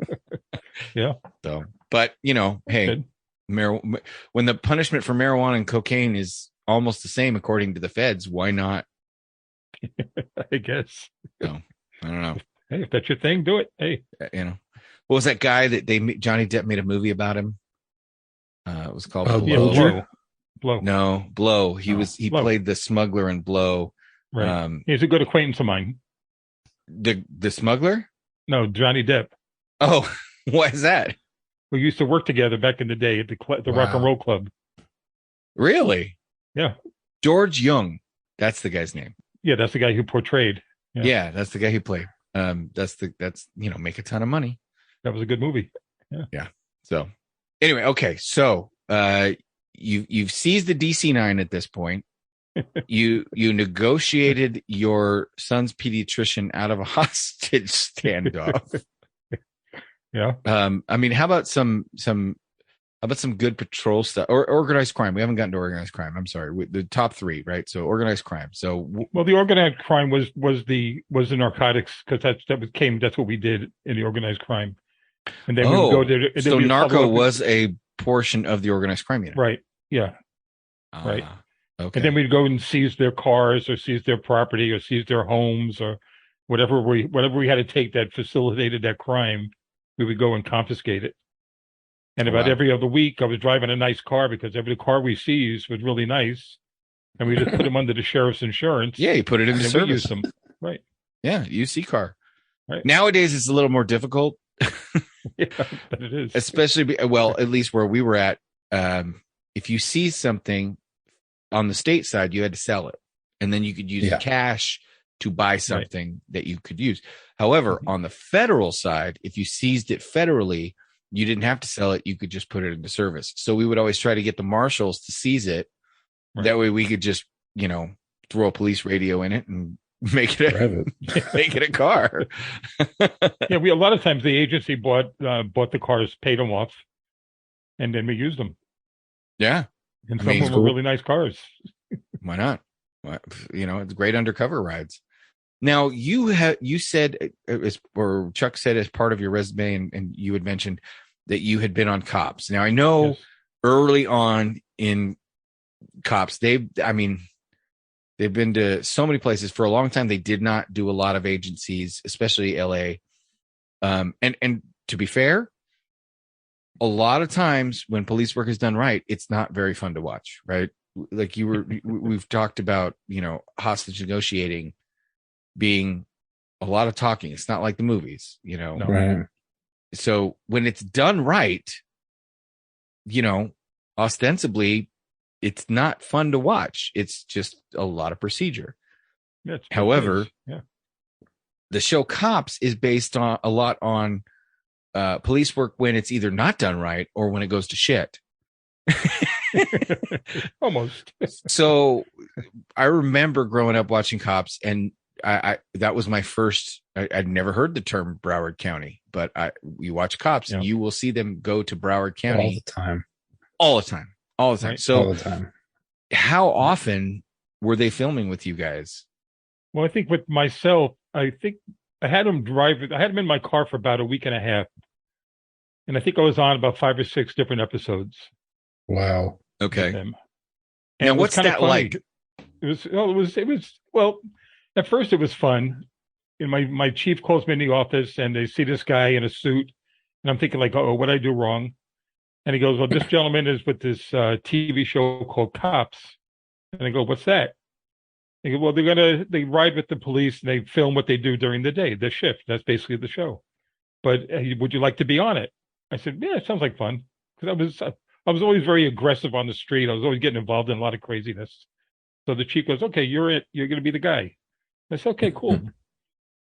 Yeah. So, but hey, when the punishment for marijuana and cocaine is almost the same, according to the feds, why not? I guess. So, I don't know. Hey, if that's your thing, do it. Hey, what was that guy that Johnny Depp made a movie about him? It was called Blow. No, Blow. He played the smuggler in Blow. Right. He's a good acquaintance of mine. The smuggler? No, Johnny Depp. Oh, why is that? We used to work together back in the day at the Rock and Roll Club. Really? Yeah. George Young. That's the guy's name. Yeah, that's the guy who portrayed. Yeah, that's the guy who played. That's make a ton of money. That was a good movie. Yeah. So anyway, okay. So you've seized the DC-9 at this point. You negotiated your son's pediatrician out of a hostage standoff. Yeah. I mean, how about some good patrol stuff or organized crime? We haven't gotten to organized crime. I'm sorry. The top 3, right? So organized crime. So the organized crime was the narcotics because that's what we did in the organized crime. And then we would go there. So narco was a portion of the organized crime unit. Right. Yeah. Right. Okay. And then we'd go and seize their cars or seize their property or seize their homes or whatever we had to take that facilitated that crime, we would go and confiscate it. And about every other week, I was driving a nice car because every car we seized was really nice. And we just put them under the sheriff's insurance. Yeah, you put it into service. We used them. Right. Yeah, UC car. Right. Nowadays, it's a little more difficult. Yeah, but it is. Especially, at least where we were at, if you seize something on the state side, you had to sell it. And then you could use cash to buy something that you could use. However, on the federal side, if you seized it federally, you didn't have to sell it. You could just put it into service. So we would always try to get the marshals to seize it. Right. That way we could just, throw a police radio in it and make it make it a car. Yeah, a lot of times the agency bought the cars, paid them off, and then we used them. Yeah, and some of them were really nice cars. Why not? It's great undercover rides. Now you said, or Chuck said, as part of your resume, and you had mentioned that you had been on Cops. Now I know early on in Cops, they've been to so many places for a long time. They did not do a lot of agencies, especially LA. And to be fair, a lot of times when police work is done right, it's not very fun to watch, right? Like we've talked about, hostage negotiating being a lot of talking. It's not like the movies, No. Right. So when it's done right, ostensibly it's not fun to watch. It's just a lot of procedure. Yeah, however, the show Cops is based on a lot on police work when it's either not done right or when it goes to shit. Almost. So I remember growing up watching Cops, and I that was my first. I'd never heard the term Broward County, but you watch Cops and you will see them go to Broward County all the time. Right. So all the time. How often were they filming with you guys? Well, I think with myself, I had them drive. I had them in my car for about a week and a half, and I think I was on about 5 or 6 different episodes. Wow. Okay. And now, what's that like? It was well. At first, it was fun. And my chief calls me in the office, and they see this guy in a suit, and I'm thinking like, "Oh, what did I do wrong?" And he goes, "Well, this gentleman is with this TV show called Cops." And I go, "What's that?" They go, "Well, they ride with the police and they film what they do during the day, their shift. That's basically the show. But would you like to be on it?" I said, "Yeah, it sounds like fun." Because I was always very aggressive on the street. I was always getting involved in a lot of craziness. So the chief goes, "Okay, you're it. You're going to be the guy." I said, "Okay, cool."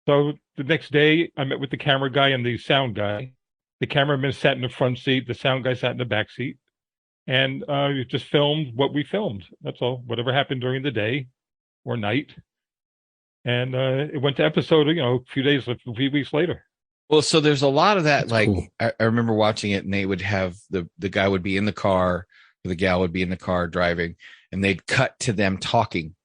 So the next day, I met with the camera guy and the sound guy. The cameraman sat in the front seat. The sound guy sat in the back seat. And we just filmed what we filmed. That's all. Whatever happened during the day or night. And it went to episode, a few weeks later. Well, so there's a lot of that. That's like, cool. I remember watching it, and they would have the guy would be in the car, or the gal would be in the car driving, and they'd cut to them talking,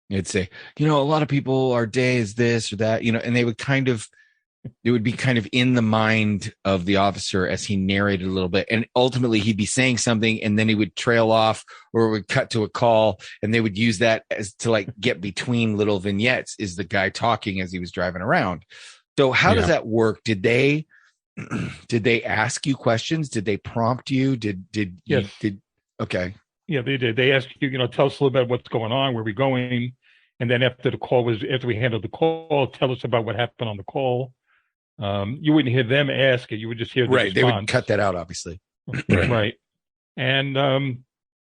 It'd say, a lot of people, our day is this or that, and they would it would be kind of in the mind of the officer as he narrated a little bit. And ultimately he'd be saying something, and then he would trail off, or it would cut to a call, and they would use that as to like get between little vignettes, is the guy talking as he was driving around. So how does that work? Did they ask you questions? Did they prompt you? Yes. Okay. Yeah, they did. They asked you, tell us a little bit about what's going on, where we're going. And then after we handled the call, tell us about what happened on the call. You wouldn't hear them ask it. You would just hear the response. They would cut that out, obviously. Right. And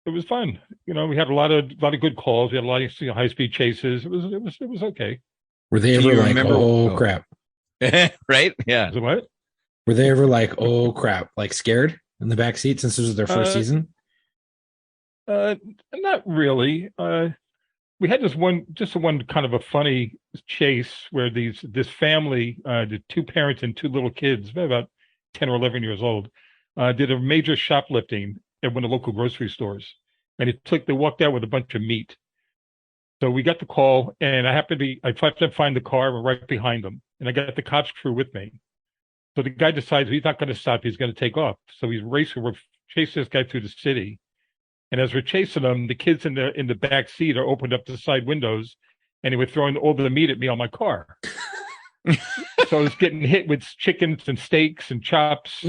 it was fun. We had a lot of good calls. We had a lot of high-speed chases. It was okay. Were they ever like, oh, crap? Right? Yeah. What? Were they ever like, oh, crap, like scared in the back seat since this was their first season? Not really. We had this one kind of a funny chase where this family, the 2 parents and 2 little kids, about 10 or 11 years old, did a major shoplifting at one of the local grocery stores, and they walked out with a bunch of meat. So we got the call, and I happened to find the car. We're right behind them, and I got the cops crew with me. So the guy decides he's not going to stop. He's going to take off. So we're chasing this guy through the city. And as we're chasing them, the kids in the back seat are opened up the side windows, and they were throwing all the meat at me on my car. So I was getting hit with chickens and steaks and chops.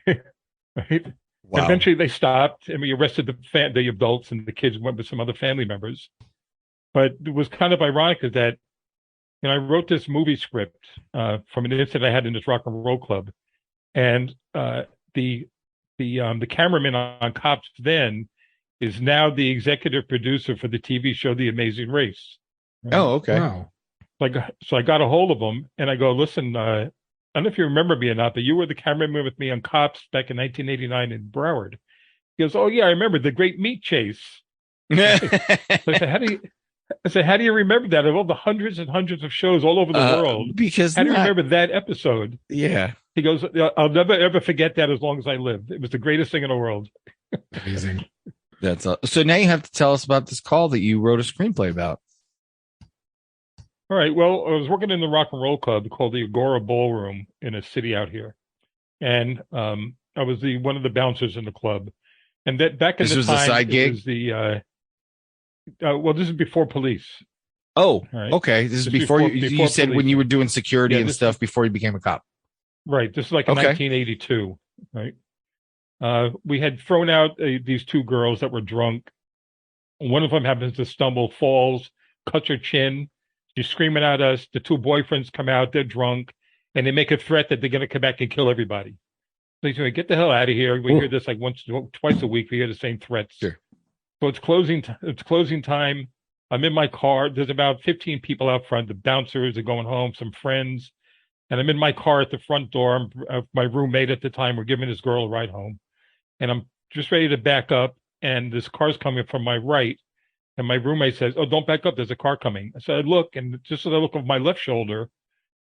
Right? Wow. Eventually they stopped, and we arrested the adults, and the kids went with some other family members. But it was kind of ironic is that, I wrote this movie script from an incident I had in this rock and roll club, and the cameraman on Cops then is now the executive producer for the TV show The Amazing Race. Right? Oh, okay. Wow. So I got a hold of him, and I go, "Listen, I don't know if you remember me or not, but you were the cameraman with me on Cops back in 1989 in Broward." He goes, "Oh yeah, I remember the great meat chase." I said, how do you remember that of all the hundreds and hundreds of shows all over the world? Because how do you remember that episode? Yeah. He goes, I'll never ever forget that as long as I live. It was the greatest thing in the world. Amazing. That's so now you have to tell us about this call that you wrote a screenplay about. All right. Well, I was working in the rock and roll club called the Agora Ballroom in a city out here. And I was one of the bouncers in the club. And that back in this the was time, the side gig? was well, this is before police. Oh, right? Okay. This is before you said police. When you were doing security and stuff before you became a cop. Right. This is like in 1982. Right. We had thrown out these two girls that were drunk. One of them happens to stumble, falls, cuts her chin. She's screaming at us. The two boyfriends come out. They're drunk. And they make a threat that they're going to come back and kill everybody. So they say, get the hell out of here. We hear this like twice a week. We hear the same threats. Sure. So it's closing time. I'm in my car. There's about 15 people out front. The bouncers are going home, some friends. And I'm in my car at the front door. My roommate at the time, we're giving this girl a ride home. And I'm just ready to back up. And this car's coming from my right. And my roommate says, oh, don't back up. There's a car coming. So I look, and just as I look over my left shoulder,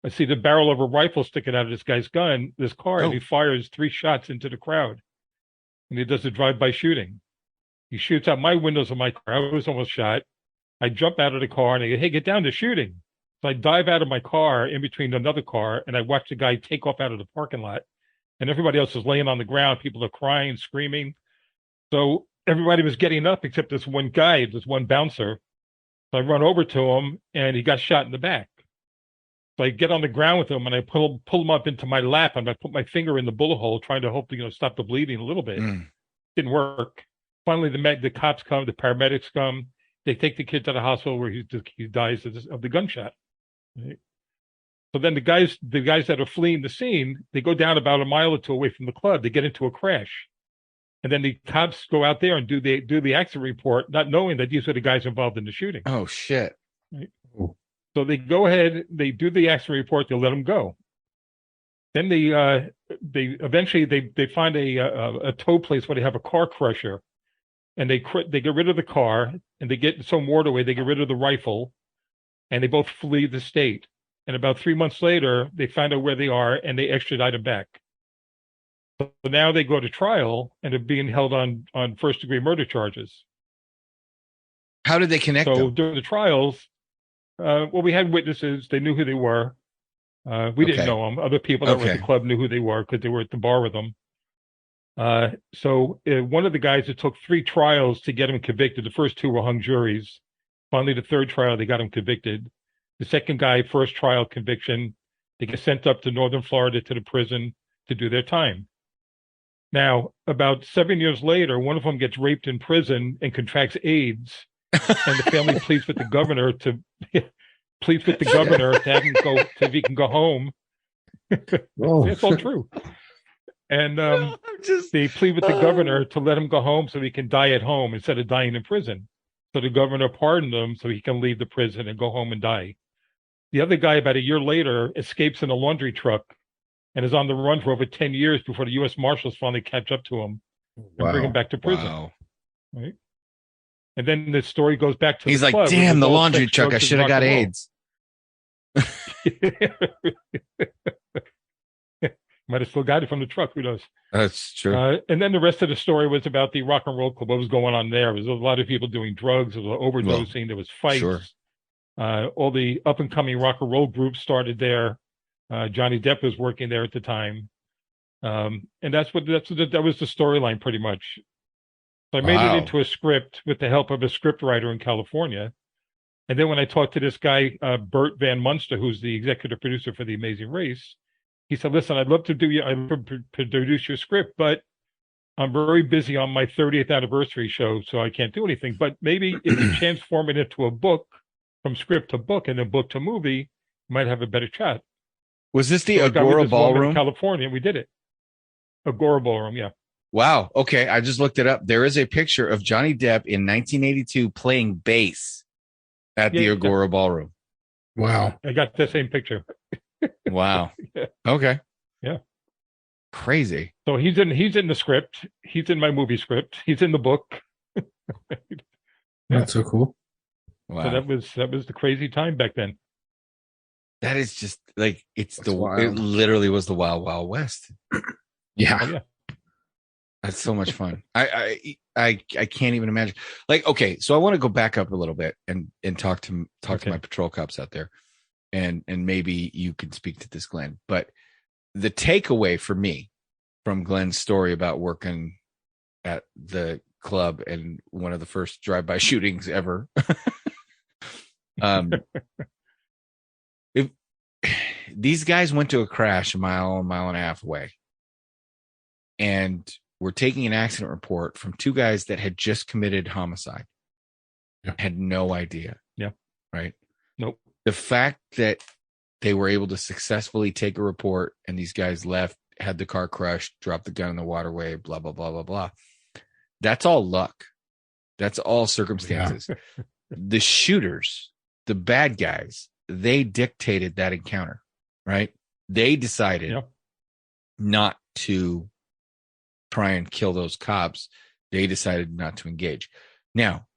I see the barrel of a rifle sticking out of this guy's car, and he fires 3 shots into the crowd. And he does a drive-by shooting. He shoots out my windows of my car. I was almost shot. I jump out of the car, and I go, hey, get down, they're shooting. So I dive out of my car in between another car, and I watch the guy take off out of the parking lot. And everybody else is laying on the ground. People are crying, screaming. So everybody was getting up except this one guy, this one bouncer. So I run over to him, and he got shot in the back. So I get on the ground with him, and I pull him up into my lap, and I put my finger in the bullet hole, trying to hope to stop the bleeding a little bit. Didn't work. Finally, the cops come, the paramedics come. They take the kid to the hospital where he dies of the gunshot. Right? So then the guys that are fleeing the scene, they go down about a mile or two away from the club. They get into a crash, and then the cops go out there and do the accident report, not knowing that these are the guys involved in the shooting. Oh shit! Right? So they go ahead, they do the accident report, they let them go. Then they eventually find a tow place where they have a car crusher, and they get rid of the car, and they get some ward away. They get rid of the rifle, and they both flee the state. And about 3 months later, they find out where they are, and they extradite them back. So now they go to trial, and they're being held on first-degree murder charges. How did they connect them? During the trials, we had witnesses. They knew who they were. We didn't know them. Other people that were at the club knew who they were because they were at the bar with them. So one of the guys, it took 3 trials to get him convicted. The first 2 were hung juries. Finally, the 3rd trial, they got him convicted. The second guy, first trial conviction, they get sent up to northern Florida to the prison to do their time. Now, about 7 years later, one of them gets raped in prison and contracts AIDS, and the family pleads with the governor to have him go, so he can go home. It's all true. And they plead with the governor to let him go home so he can die at home instead of dying in prison. So the governor pardoned him so he can leave the prison and go home and die. The other guy, about a year later, escapes in a laundry truck and is on the run for over 10 years before the U.S. Marshals finally catch up to him and bring him back to prison. Wow. Right? And then the story goes back to he's like, damn, the laundry truck. I should have got AIDS. Might have still got it from the truck. Who knows? That's true. And then the rest of the story was about the rock and roll club. What was going on there? There was a lot of people doing drugs. There was overdosing. There was fights. Sure. All the up and coming rock and roll groups started there. Johnny Depp was working there at the time. And that was the storyline pretty much. So I made it into a script with the help of a script writer in California. And then when I talked to this guy, Bert Van Munster, who's the executive producer for The Amazing Race, he said, listen, I'd love to produce your script, but I'm very busy on my 30th anniversary show, so I can't do anything. But maybe if you transform it into a book, from script to book and then book to movie, you might have a better shot. Was this the Agora Ballroom? In California, we did it. Agora Ballroom, yeah. Wow. Okay, I just looked it up. There is a picture of Johnny Depp in 1982 playing bass at the Agora Ballroom. Wow. I got the same picture. Wow. Okay. Yeah. Crazy. So he's in the script. He's in my movie script. He's in the book. That's so cool. Wow. So that was the crazy time back then. That is just like it wild. literally was the Wild Wild West. Yeah. Oh, yeah. That's so much fun. I can't even imagine. Like, okay, so I want to go back up a little bit and talk to my patrol cops out there, and maybe you can speak to this, Glenn. But the takeaway for me from Glenn's story about working at the club and one of the first drive-by shootings ever. If these guys went to a crash a mile and a half away, and were taking an accident report from two guys that had just committed homicide, had no idea. Yeah. Right. Nope. The fact that they were able to successfully take a report and these guys left, had the car crushed, dropped the gun in the waterway, blah, blah, blah, blah, blah. That's all luck. That's all circumstances. Yeah. The shooters, the bad guys, they dictated that encounter, right? They decided not to try and kill those cops. They decided not to engage. Now,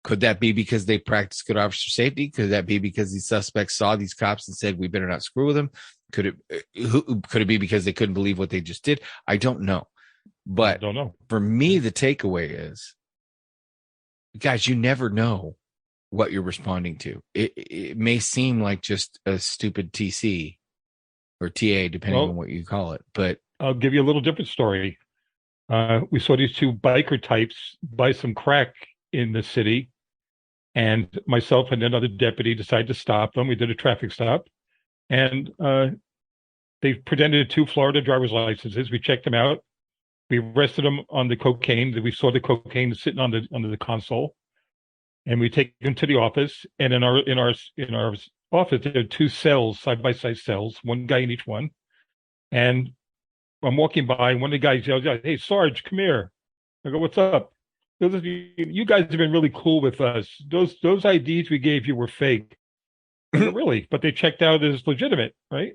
could that be because they practiced good officer safety? Could that be because these suspects saw these cops and said, we better not screw with them? Could it be because they couldn't believe what they just did? I don't know. But I don't know. For me, the takeaway is, guys, you never know what you're responding to. It may seem like just a stupid TC or TA, depending on what you call it. But I'll give you a little different story. We saw these two biker types buy some crack in the city, and myself and another deputy decided to stop them. We did a traffic stop, and they presented 2 Florida driver's licenses. We checked them out. We arrested them on the cocaine. We saw the cocaine sitting under the console, and we take them to the office. And in our office, there are 2 cells, side-by-side cells, one guy in each one. And I'm walking by, and one of the guys yells out, "Hey, Sarge, come here." I go, "What's up?" "You guys have been really cool with us. Those IDs we gave you were fake." I go, "Really? But they checked out as legitimate, right?"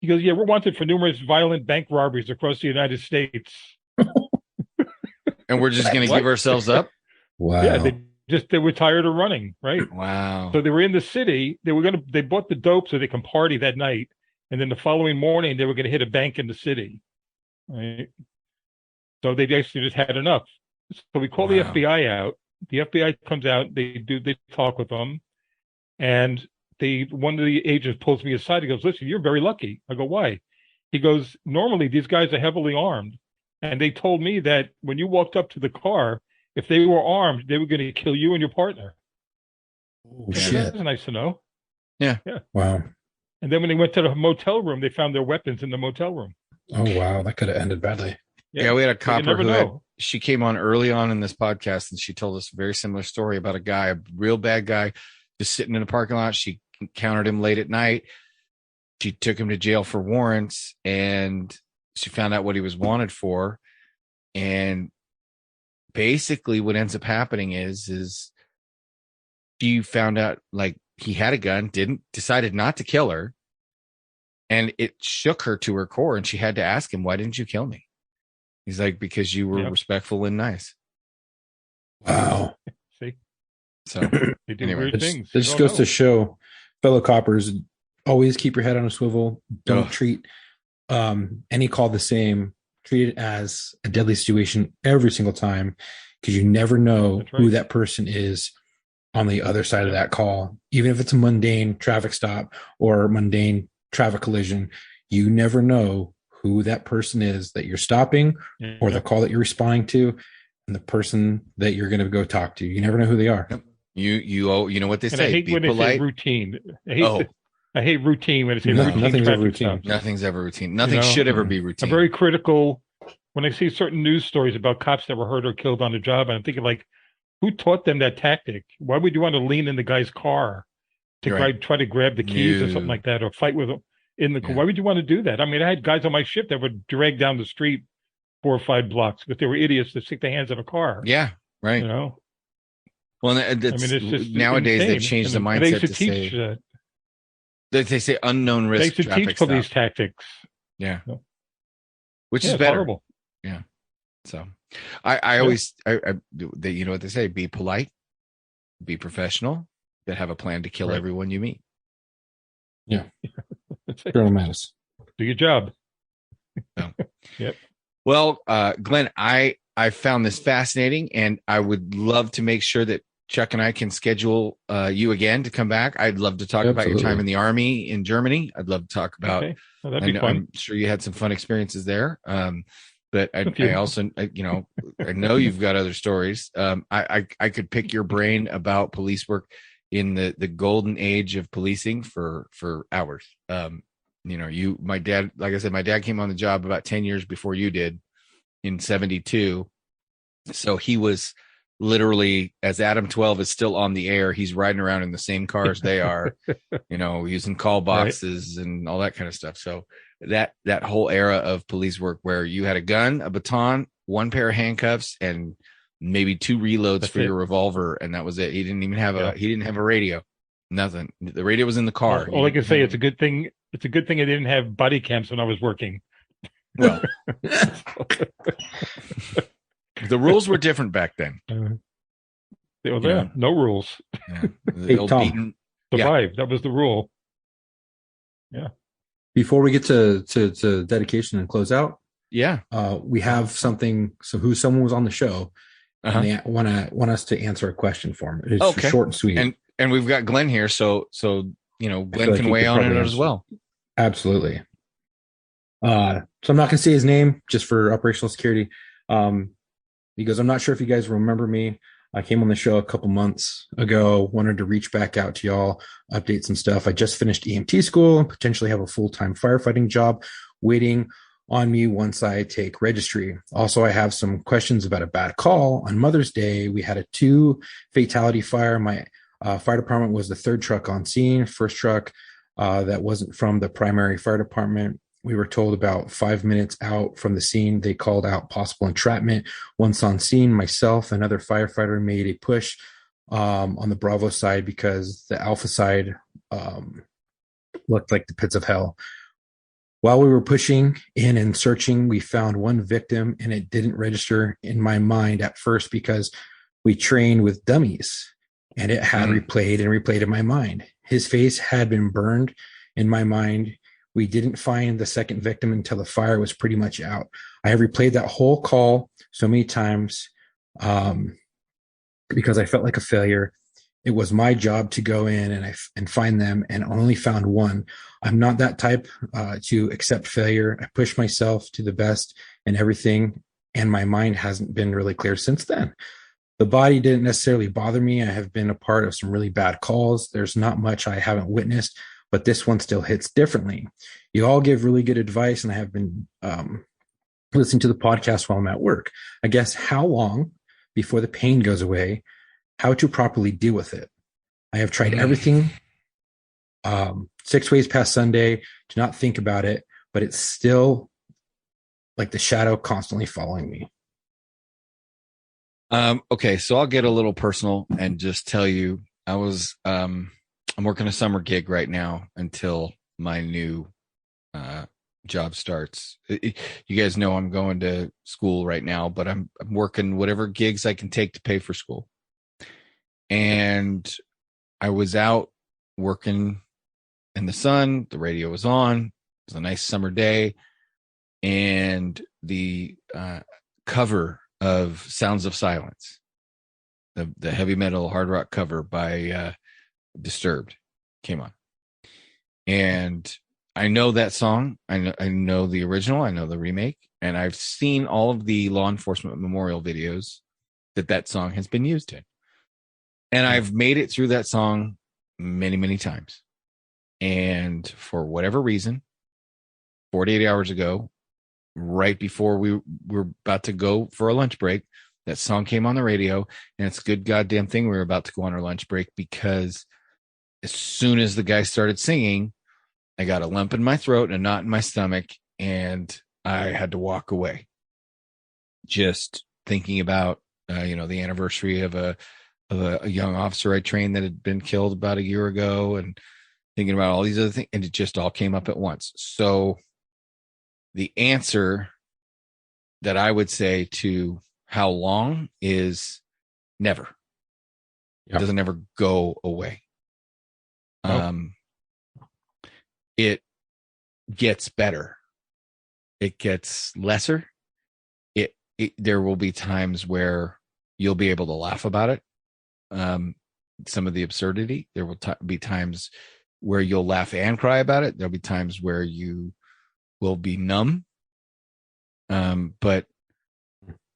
He goes, "Yeah, we're wanted for numerous violent bank robberies across the United States." And we're just going to give ourselves up? Wow. Yeah, they were tired of running, right? Wow. So they were in the city. They bought the dope so they can party that night. And then the following morning, they were going to hit a bank in the city, right? So they basically just had enough. So we call the FBI out. The FBI comes out. They talk with them, and one of the agents pulls me aside. He goes, "Listen, you're very lucky." I go, "Why?" He goes, "Normally these guys are heavily armed, and they told me that when you walked up to the car, if they were armed, they were going to kill you and your partner." Oh, shit. That's nice to know. Yeah. Wow. And then when they went to the motel room, they found their weapons in the motel room. Oh, wow. That could have ended badly. Yeah, we had a copper she came on early on in this podcast, and she told us a very similar story about a guy, a real bad guy, just sitting in a parking lot. She encountered him late at night. She took him to jail for warrants, and she found out what he was wanted for. And basically what ends up happening is she found out, like, he had a gun, decided not to kill her, and it shook her to her core, and she had to ask him, "Why didn't you kill me?" He's like, "Because you were respectful and nice." Wow. See? So they do anyway, weird things. It just goes to show, fellow coppers, always keep your head on a swivel. Don't treat any call the same. Treat it as a deadly situation every single time, because you never know who that person is on the other side of that call. Even if it's a mundane traffic stop or mundane traffic collision, you never know who that person is that you're stopping or the call that you're responding to, and the person that you're going to go talk to. You never know who they are. Yep. You know what they say. I hate be when polite. They say routine. I hate routine when they say routine. Nothing's ever routine. Nothing's ever routine. Nothing should ever be routine. I'm very critical when I see certain news stories about cops that were hurt or killed on the job. I'm thinking, like, who taught them that tactic? Why would you want to lean in the guy's car to try to grab the keys or something like that, or fight with them in the car? Why would you want to do that? I mean, I had guys on my shift that would drag down the street 4 or 5 blocks because they were idiots to stick their hands in a car. Yeah, right. You know. Well, it's just nowadays they've changed the mindset to say they say unknown risk. They used to teach police tactics. Yeah, which is better. Horrible. Yeah. So I always, you know what they say, be polite, be professional, but have a plan to kill everyone you meet. Yeah. Colonel Mattis. Do your job. So, yep. Well, Glenn, I found this fascinating, and I would love to make sure that Chuck and I can schedule you again to come back. I'd love to talk about your time in the Army in Germany. I'd love to talk about, well, that'd be fun. I'm sure you had some fun experiences there. But I also, you know, I know you've got other stories. I could pick your brain about police work in the golden age of policing for hours. You know, my dad, like I said, my dad came on the job about 10 years before you did in 72. So he was literally, as Adam 12 is still on the air, he's riding around in the same cars they are, you know, using call boxes and all that kind of stuff. So that whole era of police work where you had a gun, a baton, one pair of handcuffs, and maybe 2 reloads for your revolver, and that was it. He didn't even have a radio. Nothing. The radio was in the car. All I can say, it's a good thing. It's a good thing I didn't have buddy camps when I was working. Well, the rules were different back then. No rules. Yeah. Hey, Tom, survive. That was the rule. Yeah. Before we get to dedication and close out, we have something. So someone was on the show, and they want us to answer a question for him. It's short and sweet. And we've got Glenn here, so you know, Glenn can weigh on it as well. Absolutely. So I'm not going to say his name just for operational security. He goes, I'm not sure if you guys remember me. I came on the show a couple months ago, wanted to reach back out to y'all, update some stuff. I just finished EMT school and potentially have a full-time firefighting job waiting on me once I take registry. Also, I have some questions about a bad call. On Mother's Day, we had a 2 fatality fire. My fire department was the 3rd truck on scene. First truck that wasn't from the primary fire department. We were told about 5 minutes out from the scene, they called out possible entrapment. Once on scene, myself, another firefighter made a push on the Bravo side because the Alpha side looked like the pits of hell. While we were pushing in and searching, we found one victim, and it didn't register in my mind at first because we trained with dummies, and it had replayed in my mind. His face had been burned in my mind. We didn't find the second victim until the fire was pretty much out. I have replayed that whole call so many times because I felt like a failure. It was my job to go in and find them, and only found one. I'm not that type to accept failure. I push myself to the best and everything, and my mind hasn't been really clear since then. The body didn't necessarily bother me. I have been a part of some really bad calls. There's not much I haven't witnessed, but this one still hits differently. You all give really good advice, and I have been listening to the podcast while I'm at work. I guess how long before the pain goes away, how to properly deal with it. I have tried everything 6 ways past Sunday to not think about it, but it's still like the shadow constantly following me. Okay, so I'll get a little personal and just tell you, I'm working a summer gig right now until my new job starts. You guys know I'm going to school right now, but I'm working whatever gigs I can take to pay for school. And I was out working in the sun. The radio was on. It was a nice summer day. And the cover of Sounds of Silence, the heavy metal hard rock cover by Disturbed, came on. And I know that song. I know the original. I know the remake. And I've seen all of the law enforcement memorial videos that song has been used in. And I've made it through that song many, many times. And for whatever reason, 48 hours ago, right before we were about to go for a lunch break, that song came on the radio. And it's a good goddamn thing we were about to go on our lunch break, because as soon as the guy started singing, I got a lump in my throat and a knot in my stomach, and I had to walk away. Just thinking about, the anniversary of a young officer I trained that had been killed about a year ago, and thinking about all these other things, and it just all came up at once. So the answer that I would say to how long is never. Yeah. It doesn't ever go away. It gets better. It gets lesser. There will be times where you'll be able to laugh about it. Some of the absurdity. There will be times where you'll laugh and cry about it. There'll be times where you will be numb. But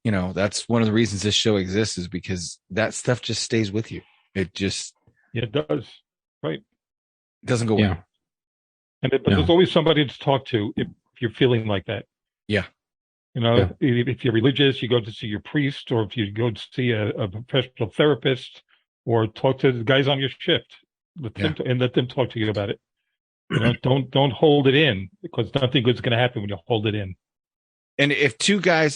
that's one of the reasons this show exists, is because that stuff just stays with you. It just, it does. Right. It doesn't go away. But there's always somebody to talk to if you're feeling like that. Yeah. If you're religious, you go to see your priest, or if you go to see a professional therapist, or talk to the guys on your shift, let them talk to you about it. Don't hold it in, because nothing good's going to happen when you hold it in. And if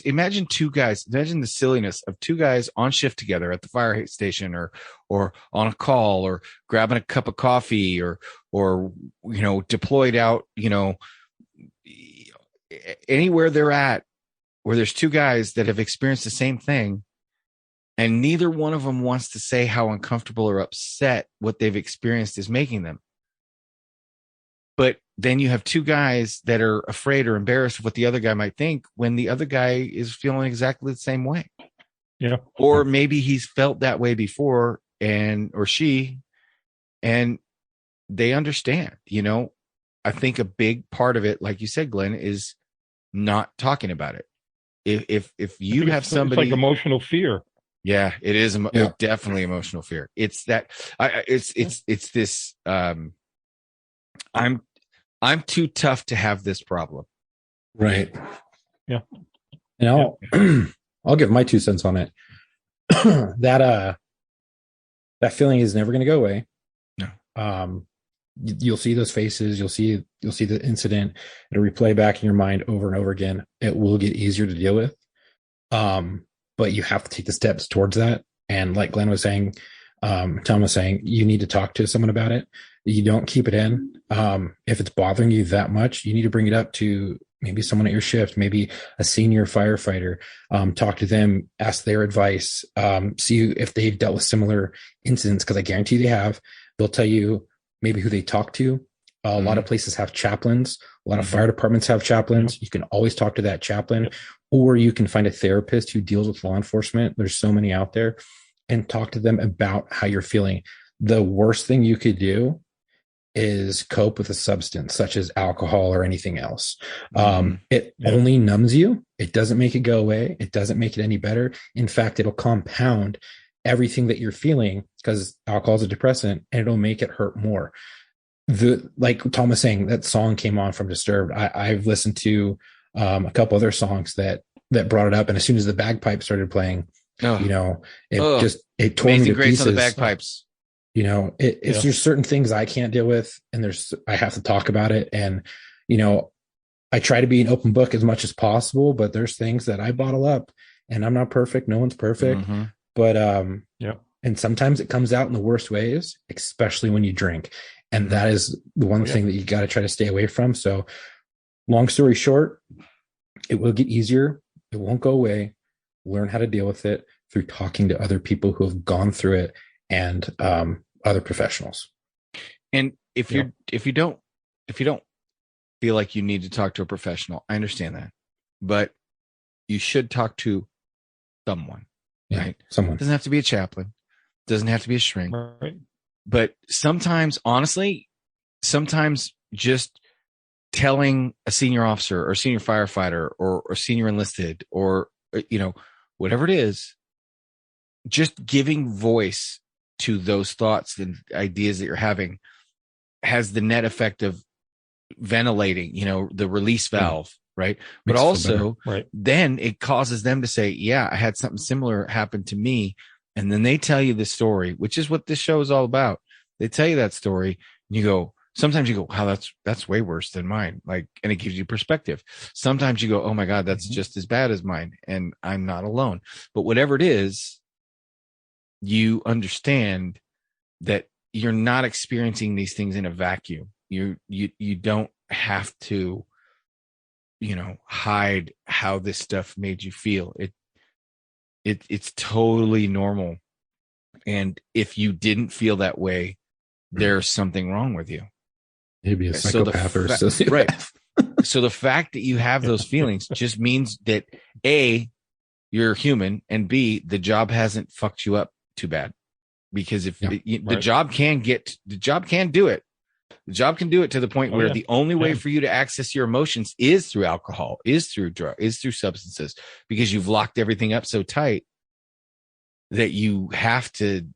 imagine the silliness of two guys on shift together at the fire station, or on a call, or grabbing a cup of coffee, or deployed out, anywhere they're at, where there's two guys that have experienced the same thing, and neither one of them wants to say how uncomfortable or upset what they've experienced is making them. But then you have two guys that are afraid or embarrassed of what the other guy might think, when the other guy is feeling exactly the same way. Yeah. Or maybe he's felt that way before, or she, and they understand. I think a big part of it, like you said, Glenn, is not talking about it. If you have somebody, it's like emotional fear. Yeah, it is definitely emotional fear. It's that it's this. I'm too tough to have this problem. Right. Yeah. And I'll give my 2 cents on it. That feeling is never going to go away. No. You'll see those faces. You'll see the incident. It'll replay back in your mind over and over again. It will get easier to deal with. But you have to take the steps towards that. And like Glenn was saying, Tom was saying, you need to talk to someone about it. You don't keep it in. If it's bothering you that much, you need to bring it up to maybe someone at your shift, maybe a senior firefighter. Talk to them, ask their advice, see if they've dealt with similar incidents, because I guarantee they have. They'll tell you maybe who they talk to. A lot of places have chaplains. A lot of fire departments have chaplains. You can always talk to that chaplain, or you can find a therapist who deals with law enforcement. There's so many out there, and talk to them about how you're feeling. The worst thing you could do is cope with a substance such as alcohol or anything else. It only numbs you. It doesn't make it go away. It doesn't make it any better. In fact, it'll compound everything that you're feeling, because alcohol is a depressant, and it'll make it hurt more. Like Tom was saying, that song came on from Disturbed. I've listened to a couple other songs that brought it up, and as soon as the bagpipes started playing, it tore me to pieces. On the bagpipes. There's certain things I can't deal with, and I have to talk about it. And, I try to be an open book as much as possible, but there's things that I bottle up, and I'm not perfect. No one's perfect, but, and sometimes it comes out in the worst ways, especially when you drink. And that is the one thing that you got to try to stay away from. So long story short, it will get easier. It won't go away. Learn how to deal with it through talking to other people who have gone through it, and other professionals. And if you don't feel like you need to talk to a professional, I understand that, but you should talk to someone, right? Someone. It doesn't have to be a chaplain, doesn't have to be a shrink, right? But sometimes just telling a senior officer or senior firefighter or senior enlisted or whatever it is, just giving voice to those thoughts and ideas that you're having has the net effect of ventilating, the release valve, right? But also, then it causes them to say, yeah, I had something similar happen to me. And then they tell you the story, which is what this show is all about. They tell you that story, and sometimes you go, wow, that's way worse than mine. And it gives you perspective. Sometimes you go, oh my God, that's just as bad as mine, and I'm not alone. But whatever it is, you understand that you're not experiencing these things in a vacuum. You don't have to hide how this stuff made you feel. It's totally normal. And if you didn't feel that way, there's something wrong with you. Maybe a psychopath or a sociopath. Right. So the fact that you have those feelings just means that A, you're human, and B, the job hasn't fucked you up too bad. Because if the job can do it. The job can do it to the point where the only way for you to access your emotions is through alcohol, is through drugs, is through substances, because you've locked everything up so tight that you have to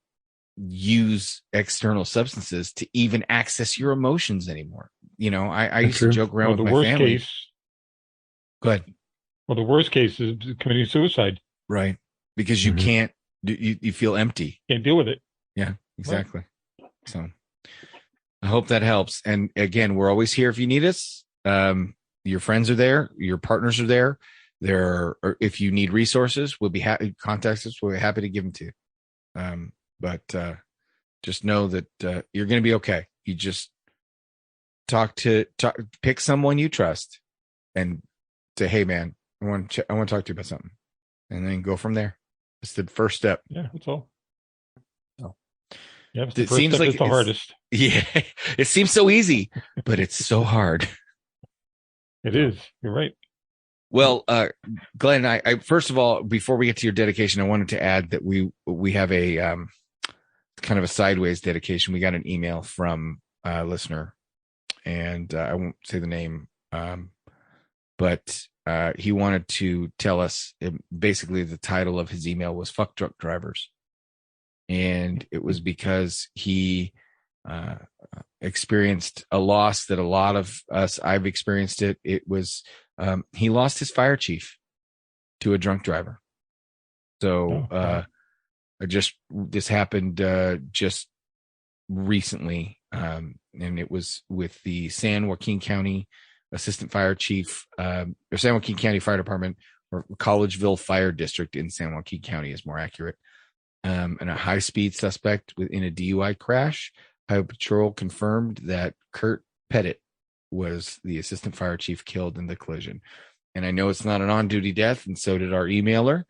use external substances to even access your emotions anymore. I used to joke around with my family. Go ahead. Well, the worst case is committing suicide. Right. Because you can't, you feel empty. Can't deal with it. Yeah, exactly. Right. So I hope that helps. And again, we're always here if you need us. Your friends are there. Your partners are there. If you need resources, we'll be happy. Contact us. We're happy to give them to you. But just know that you're going to be okay. You just pick someone you trust and say, "Hey, man, I want to talk to you about something," and then go from there. It's the first step. Yeah, that's all. Oh. Yeah, it seems like it's the hardest. Yeah, it seems so easy, but it's so hard. It is. You're right. Well, Glenn, I first of all, before we get to your dedication, I wanted to add that we have a kind of a sideways dedication. We got an email from a listener, and I won't say the name, but he wanted to tell us, basically the title of his email was "Fuck Truck Drivers," and it was because he experienced a loss that a lot of us, I've experienced it. It was he lost his fire chief to a drunk driver. So this happened just recently, and it was with the San Joaquin County Assistant Fire Chief, or San Joaquin County Fire Department, or Collegeville Fire District in San Joaquin County is more accurate. And a high-speed suspect in a DUI crash. Highway Patrol confirmed that Kurt Pettit was the assistant fire chief killed in the collision. And I know it's not an on-duty death, and so did our emailer,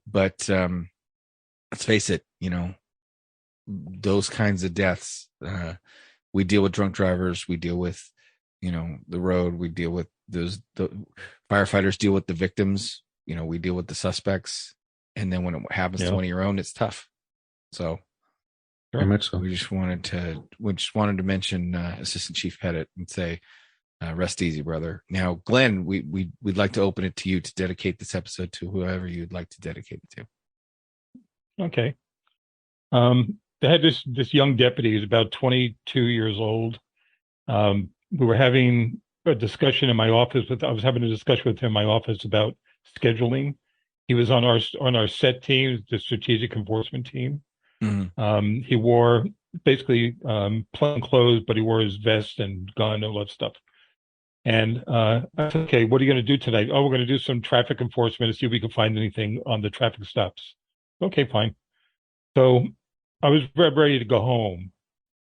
but let's face it, those kinds of deaths, we deal with drunk drivers, we deal with, the road, we deal with the firefighters deal with the victims, we deal with the suspects, and then when it happens to one of your own, it's tough. So very much so. We just wanted to mention Assistant Chief Pettit and say, rest easy, brother. Now, Glenn, we'd like to open it to you to dedicate this episode to whoever you'd like to dedicate it to. Okay. They had this young deputy who's about 22 years old. We were having a discussion in my office I was having a discussion with him in my office about scheduling. He was on our set team, the strategic enforcement team. Mm-hmm. He wore basically plain clothes, but he wore his vest and gun and all that stuff. And I said, "Okay, what are you going to do tonight?" "Oh, we're going to do some traffic enforcement and see if we can find anything on the traffic stops." "Okay, fine." So I was ready to go home,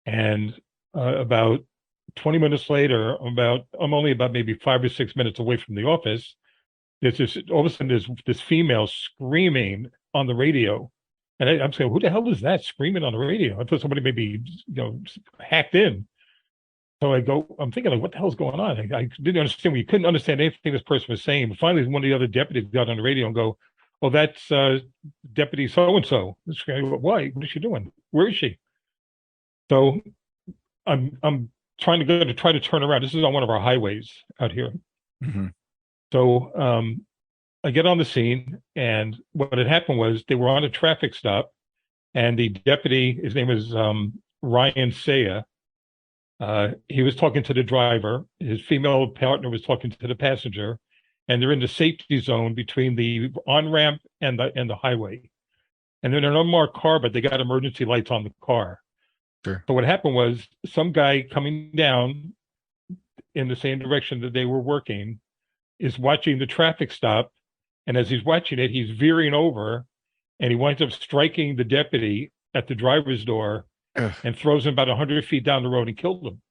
and about 20 minutes later, I'm only about maybe 5 or 6 minutes away from the office. All of a sudden there's this female screaming on the radio, and I'm saying, "Who the hell is that screaming on the radio?" I thought somebody maybe hacked in. So I'm thinking, like, what the hell's going on? I didn't understand. We couldn't understand anything this person was saying. But finally, one of the other deputies got on the radio and go, "Oh, that's Deputy so-and-so." "Why? What is she doing? Where is she?" So I'm trying to try to turn around. This is on one of our highways out here. Mm-hmm. So I get on the scene, and what had happened was they were on a traffic stop, and the deputy, his name was Ryan Saya, he was talking to the driver. His female partner was talking to the passenger, and they're in the safety zone between the on-ramp and the highway. And they're in an unmarked car, but they got emergency lights on the car. Sure. So what happened was some guy coming down in the same direction that they were working is watching the traffic stop. And as he's watching it, he's veering over, and he winds up striking the deputy at the driver's door and throws him about 100 feet down the road and killed him.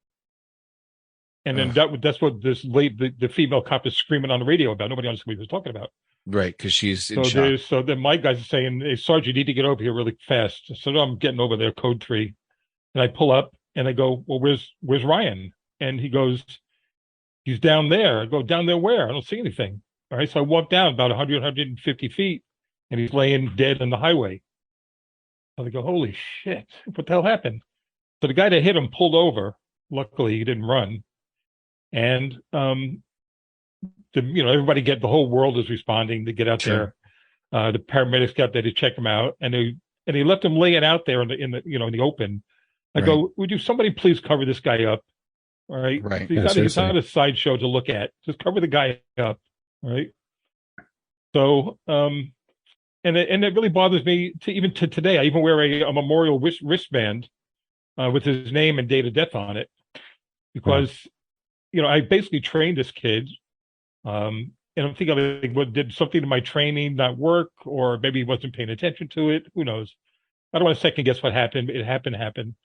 And then that's what the female cop is screaming on the radio about. Nobody understood what he was talking about. Right, because she's in shock. So then my guys are saying, "Hey, Sarge, you need to get over here really fast." So I'm getting over there, code 3, and I pull up and I go, "Well, where's Ryan?" And he goes, "He's down there." I go, "Down there where? I don't see anything." All right, so I walk down about 100, 150 feet, and he's laying dead on the highway. So I go, "Holy shit! What the hell happened?" So the guy that hit him pulled over. Luckily, he didn't run. And everybody the whole world is responding to get out there. The paramedics got there to check him out, and he left him laying out there in the open. I go, "Would somebody please cover this guy up?" All right. Right. He's not a sideshow to look at. Just cover the guy up. All right. So, and it really bothers me even to today. I even wear a memorial wristband with his name and date of death on it, because I basically trained this kid, and I'm thinking, what did something to my training not work, or maybe he wasn't paying attention to it? Who knows? I don't want to second guess what happened. It happened,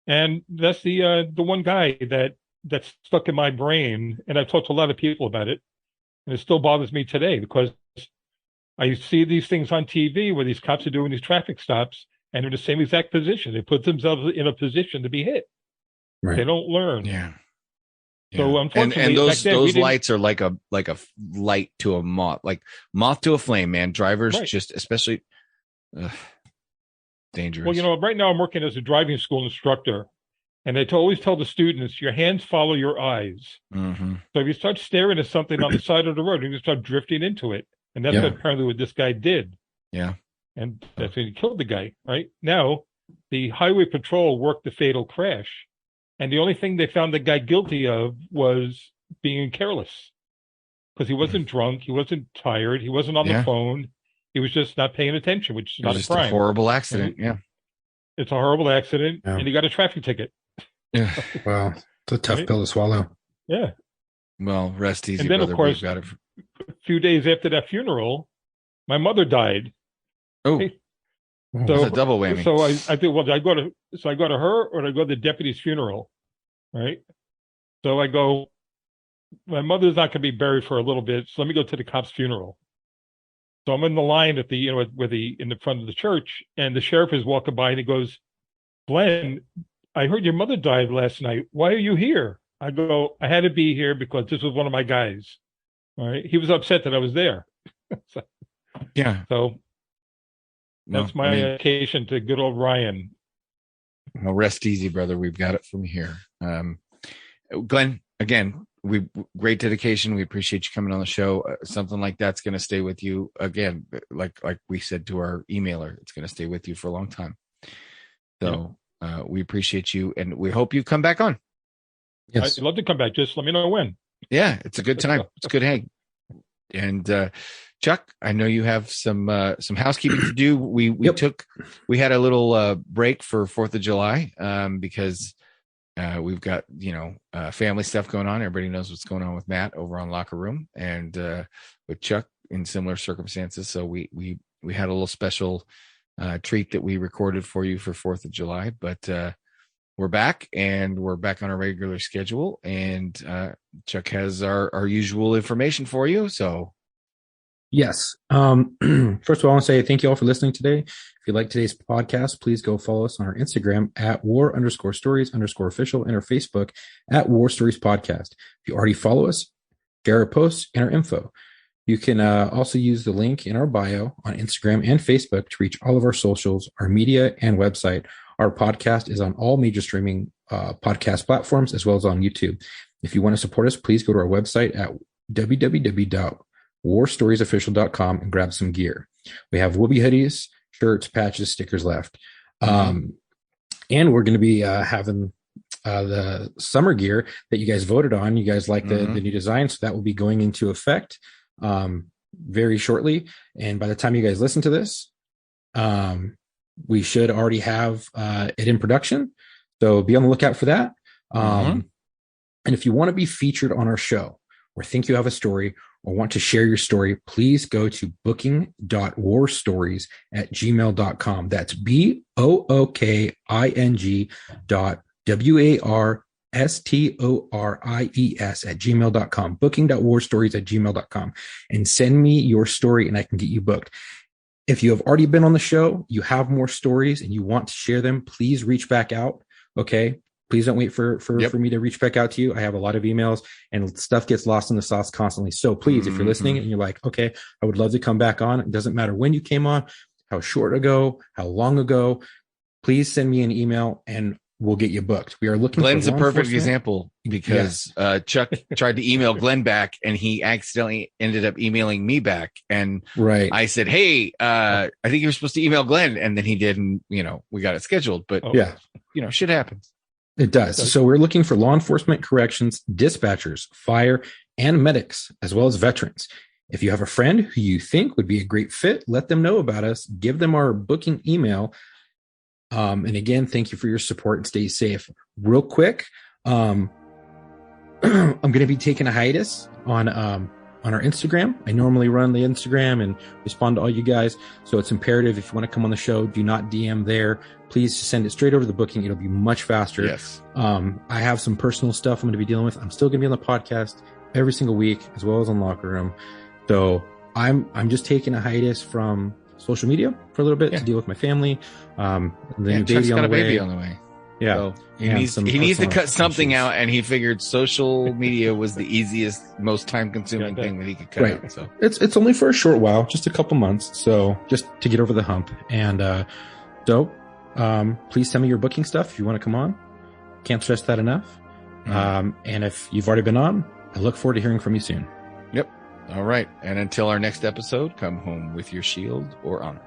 and that's the one guy that's stuck in my brain. And I've talked to a lot of people about it, and it still bothers me today, because I see these things on TV where these cops are doing these traffic stops, and they're in the same exact position. They put themselves in a position to be hit. Right. They don't learn. Yeah. So unfortunately, and those lights are like a light to a moth, like moth to a flame, man. Drivers just especially dangerous. Well, right now I'm working as a driving school instructor, and they always tell the students, your hands follow your eyes. Mm-hmm. So if you start staring at something on the side of the road, you can start drifting into it, and that's apparently what this guy did. Yeah, and that's when he killed the guy. Right now, the highway patrol worked the fatal crash. And the only thing they found the guy guilty of was being careless, because he wasn't drunk, he wasn't tired, he wasn't on the phone, he was just not paying attention, which is not a crime. A horrible accident. Right? Yeah, it's a horrible accident, and he got a traffic ticket. Yeah, well, it's a tough pill to swallow. Yeah. Well, rest easy. And then, brother. of course, a few days after that funeral, my mother died. Oh. Hey, so that's a double whammy. So I think, well, I go to her, or I go to the deputy's funeral, right? So I go, my mother's not going to be buried for a little bit, so let me go to the cop's funeral. So I'm in the line at the, in the front of the church, and the sheriff is walking by, and he goes, "Glenn, I heard your mother died last night. Why are you here?" I go, "I had to be here because this was one of my guys." All right. He was upset that I was there. So that's my dedication to good old Ryan. Well, rest easy, brother. We've got it from here. Glenn, again, great dedication. We appreciate you coming on the show. Something like that's going to stay with you. Again, like we said to our emailer, it's going to stay with you for a long time. So we appreciate you, and we hope you come back on. Yes. I'd love to come back. Just let me know when. Yeah, it's a good time. It's a good hang. And Chuck, I know you have some housekeeping to do. We had a little break for 4th of July because we've got family stuff going on. Everybody knows what's going on with Matt over on Locker Room, and with Chuck in similar circumstances. So we had a little special treat that we recorded for you for 4th of July, but we're back, and we're back on our regular schedule, and Chuck has our usual information for you. So yes. First of all, I want to say thank you all for listening today. If you like today's podcast, please go follow us on our Instagram at war_stories_official and our Facebook at War Stories Podcast. If you already follow us, share our posts and our info. You can also use the link in our bio on Instagram and Facebook to reach all of our socials, our media, and website. Our podcast is on all major streaming podcast platforms, as well as on YouTube. If you want to support us, please go to our website at www.warstoriesofficial.com and grab some gear. We have Whoopee hoodies, shirts, patches, stickers left. And we're going to be having the summer gear that you guys voted on. You guys like the new design, so that will be going into effect very shortly. And by the time you guys listen to this, we should already have it in production. So be on the lookout for that. And if you want to be featured on our show, or think you have a story, or want to share your story, please go to booking.warstories@gmail.com. That's BOOKING.WARSTORIES stories@gmail.com, booking.warstories@gmail.com, and send me your story and I can get you booked. If you have already been on the show, you have more stories and you want to share them, please reach back out. Okay. Please don't wait for me to reach back out to you. I have a lot of emails and stuff gets lost in the sauce constantly. So please, if you're listening and you're like, okay, I would love to come back on. It doesn't matter when you came on, how short ago, how long ago, please send me an email and we'll get you booked. We are looking Glenn's for a perfect example because Chuck tried to email Glenn back and he accidentally ended up emailing me back. And I said, hey, I think you were supposed to email Glenn. And then he did. And, we got it scheduled. But, shit happens. It does. So we're looking for law enforcement, corrections, dispatchers, fire, and medics, as well as veterans. If you have a friend who you think would be a great fit, let them know about us. Give them our booking email. And again, thank you for your support and stay safe. Real quick, I'm going to be taking a hiatus on our Instagram. I normally run the Instagram and respond to all you guys. So it's imperative if you want to come on the show, do not DM there. Please send it straight over the booking. It'll be much faster. Yes. I have some personal stuff I'm going to be dealing with. I'm still going to be on the podcast every single week, as well as on Locker Room. So I'm just taking a hiatus from social media for a little bit to deal with my family. The new baby on the way. Baby on the way. Yeah. So he needs to cut something out, and he figured social media was the easiest, most time consuming thing that he could cut out. So it's only for a short while, just a couple months. So just to get over the hump. And please send me your booking stuff if you want to come on. Can't stress that enough. And if you've already been on, I look forward to hearing from you soon. Yep. All right. And until our next episode, come home with your shield or honor.